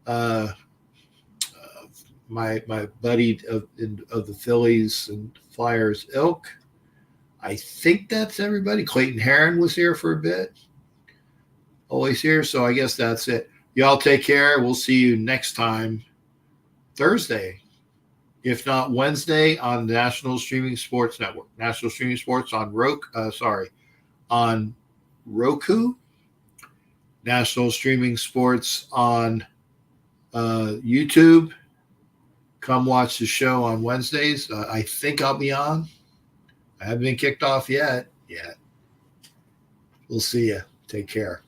my buddy of the Phillies and Flyers ilk. I think that's everybody. Clayton Heron was here for a bit. Always here. So I guess that's it. Y'all take care. We'll see you next time, Thursday. If not Wednesday, on the National Streaming Sports Network. National Streaming Sports on Roku. National Streaming Sports on YouTube. Come watch the show on Wednesdays. I think I'll be on. I haven't been kicked off yet. We'll see you. Take care.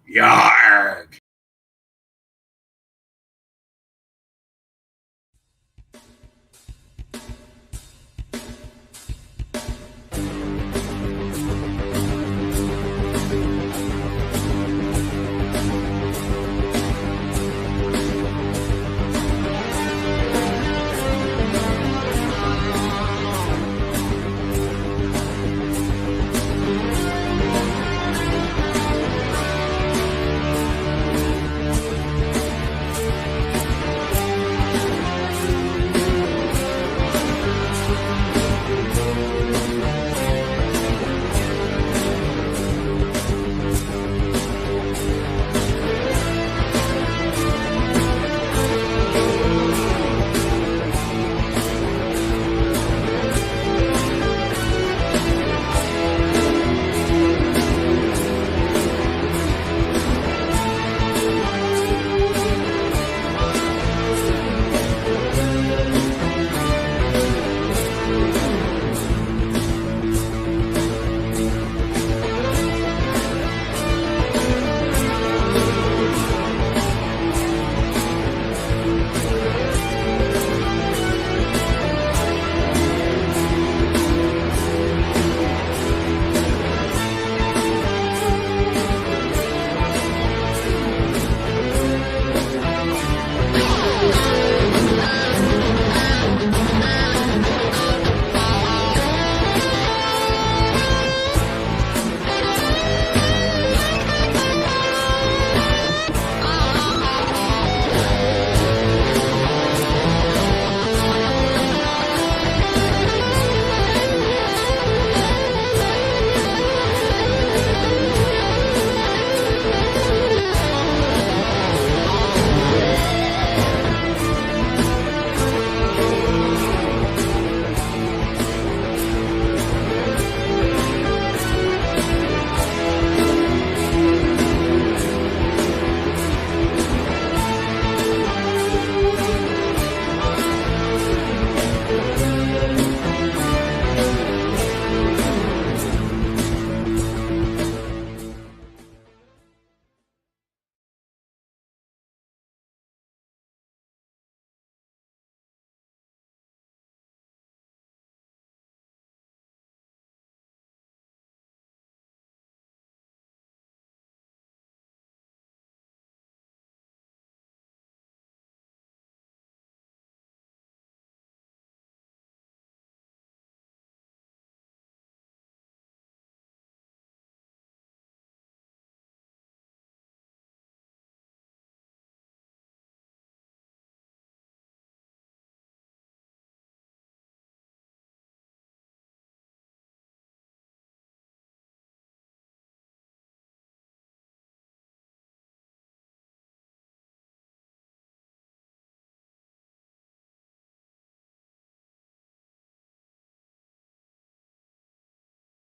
Yar.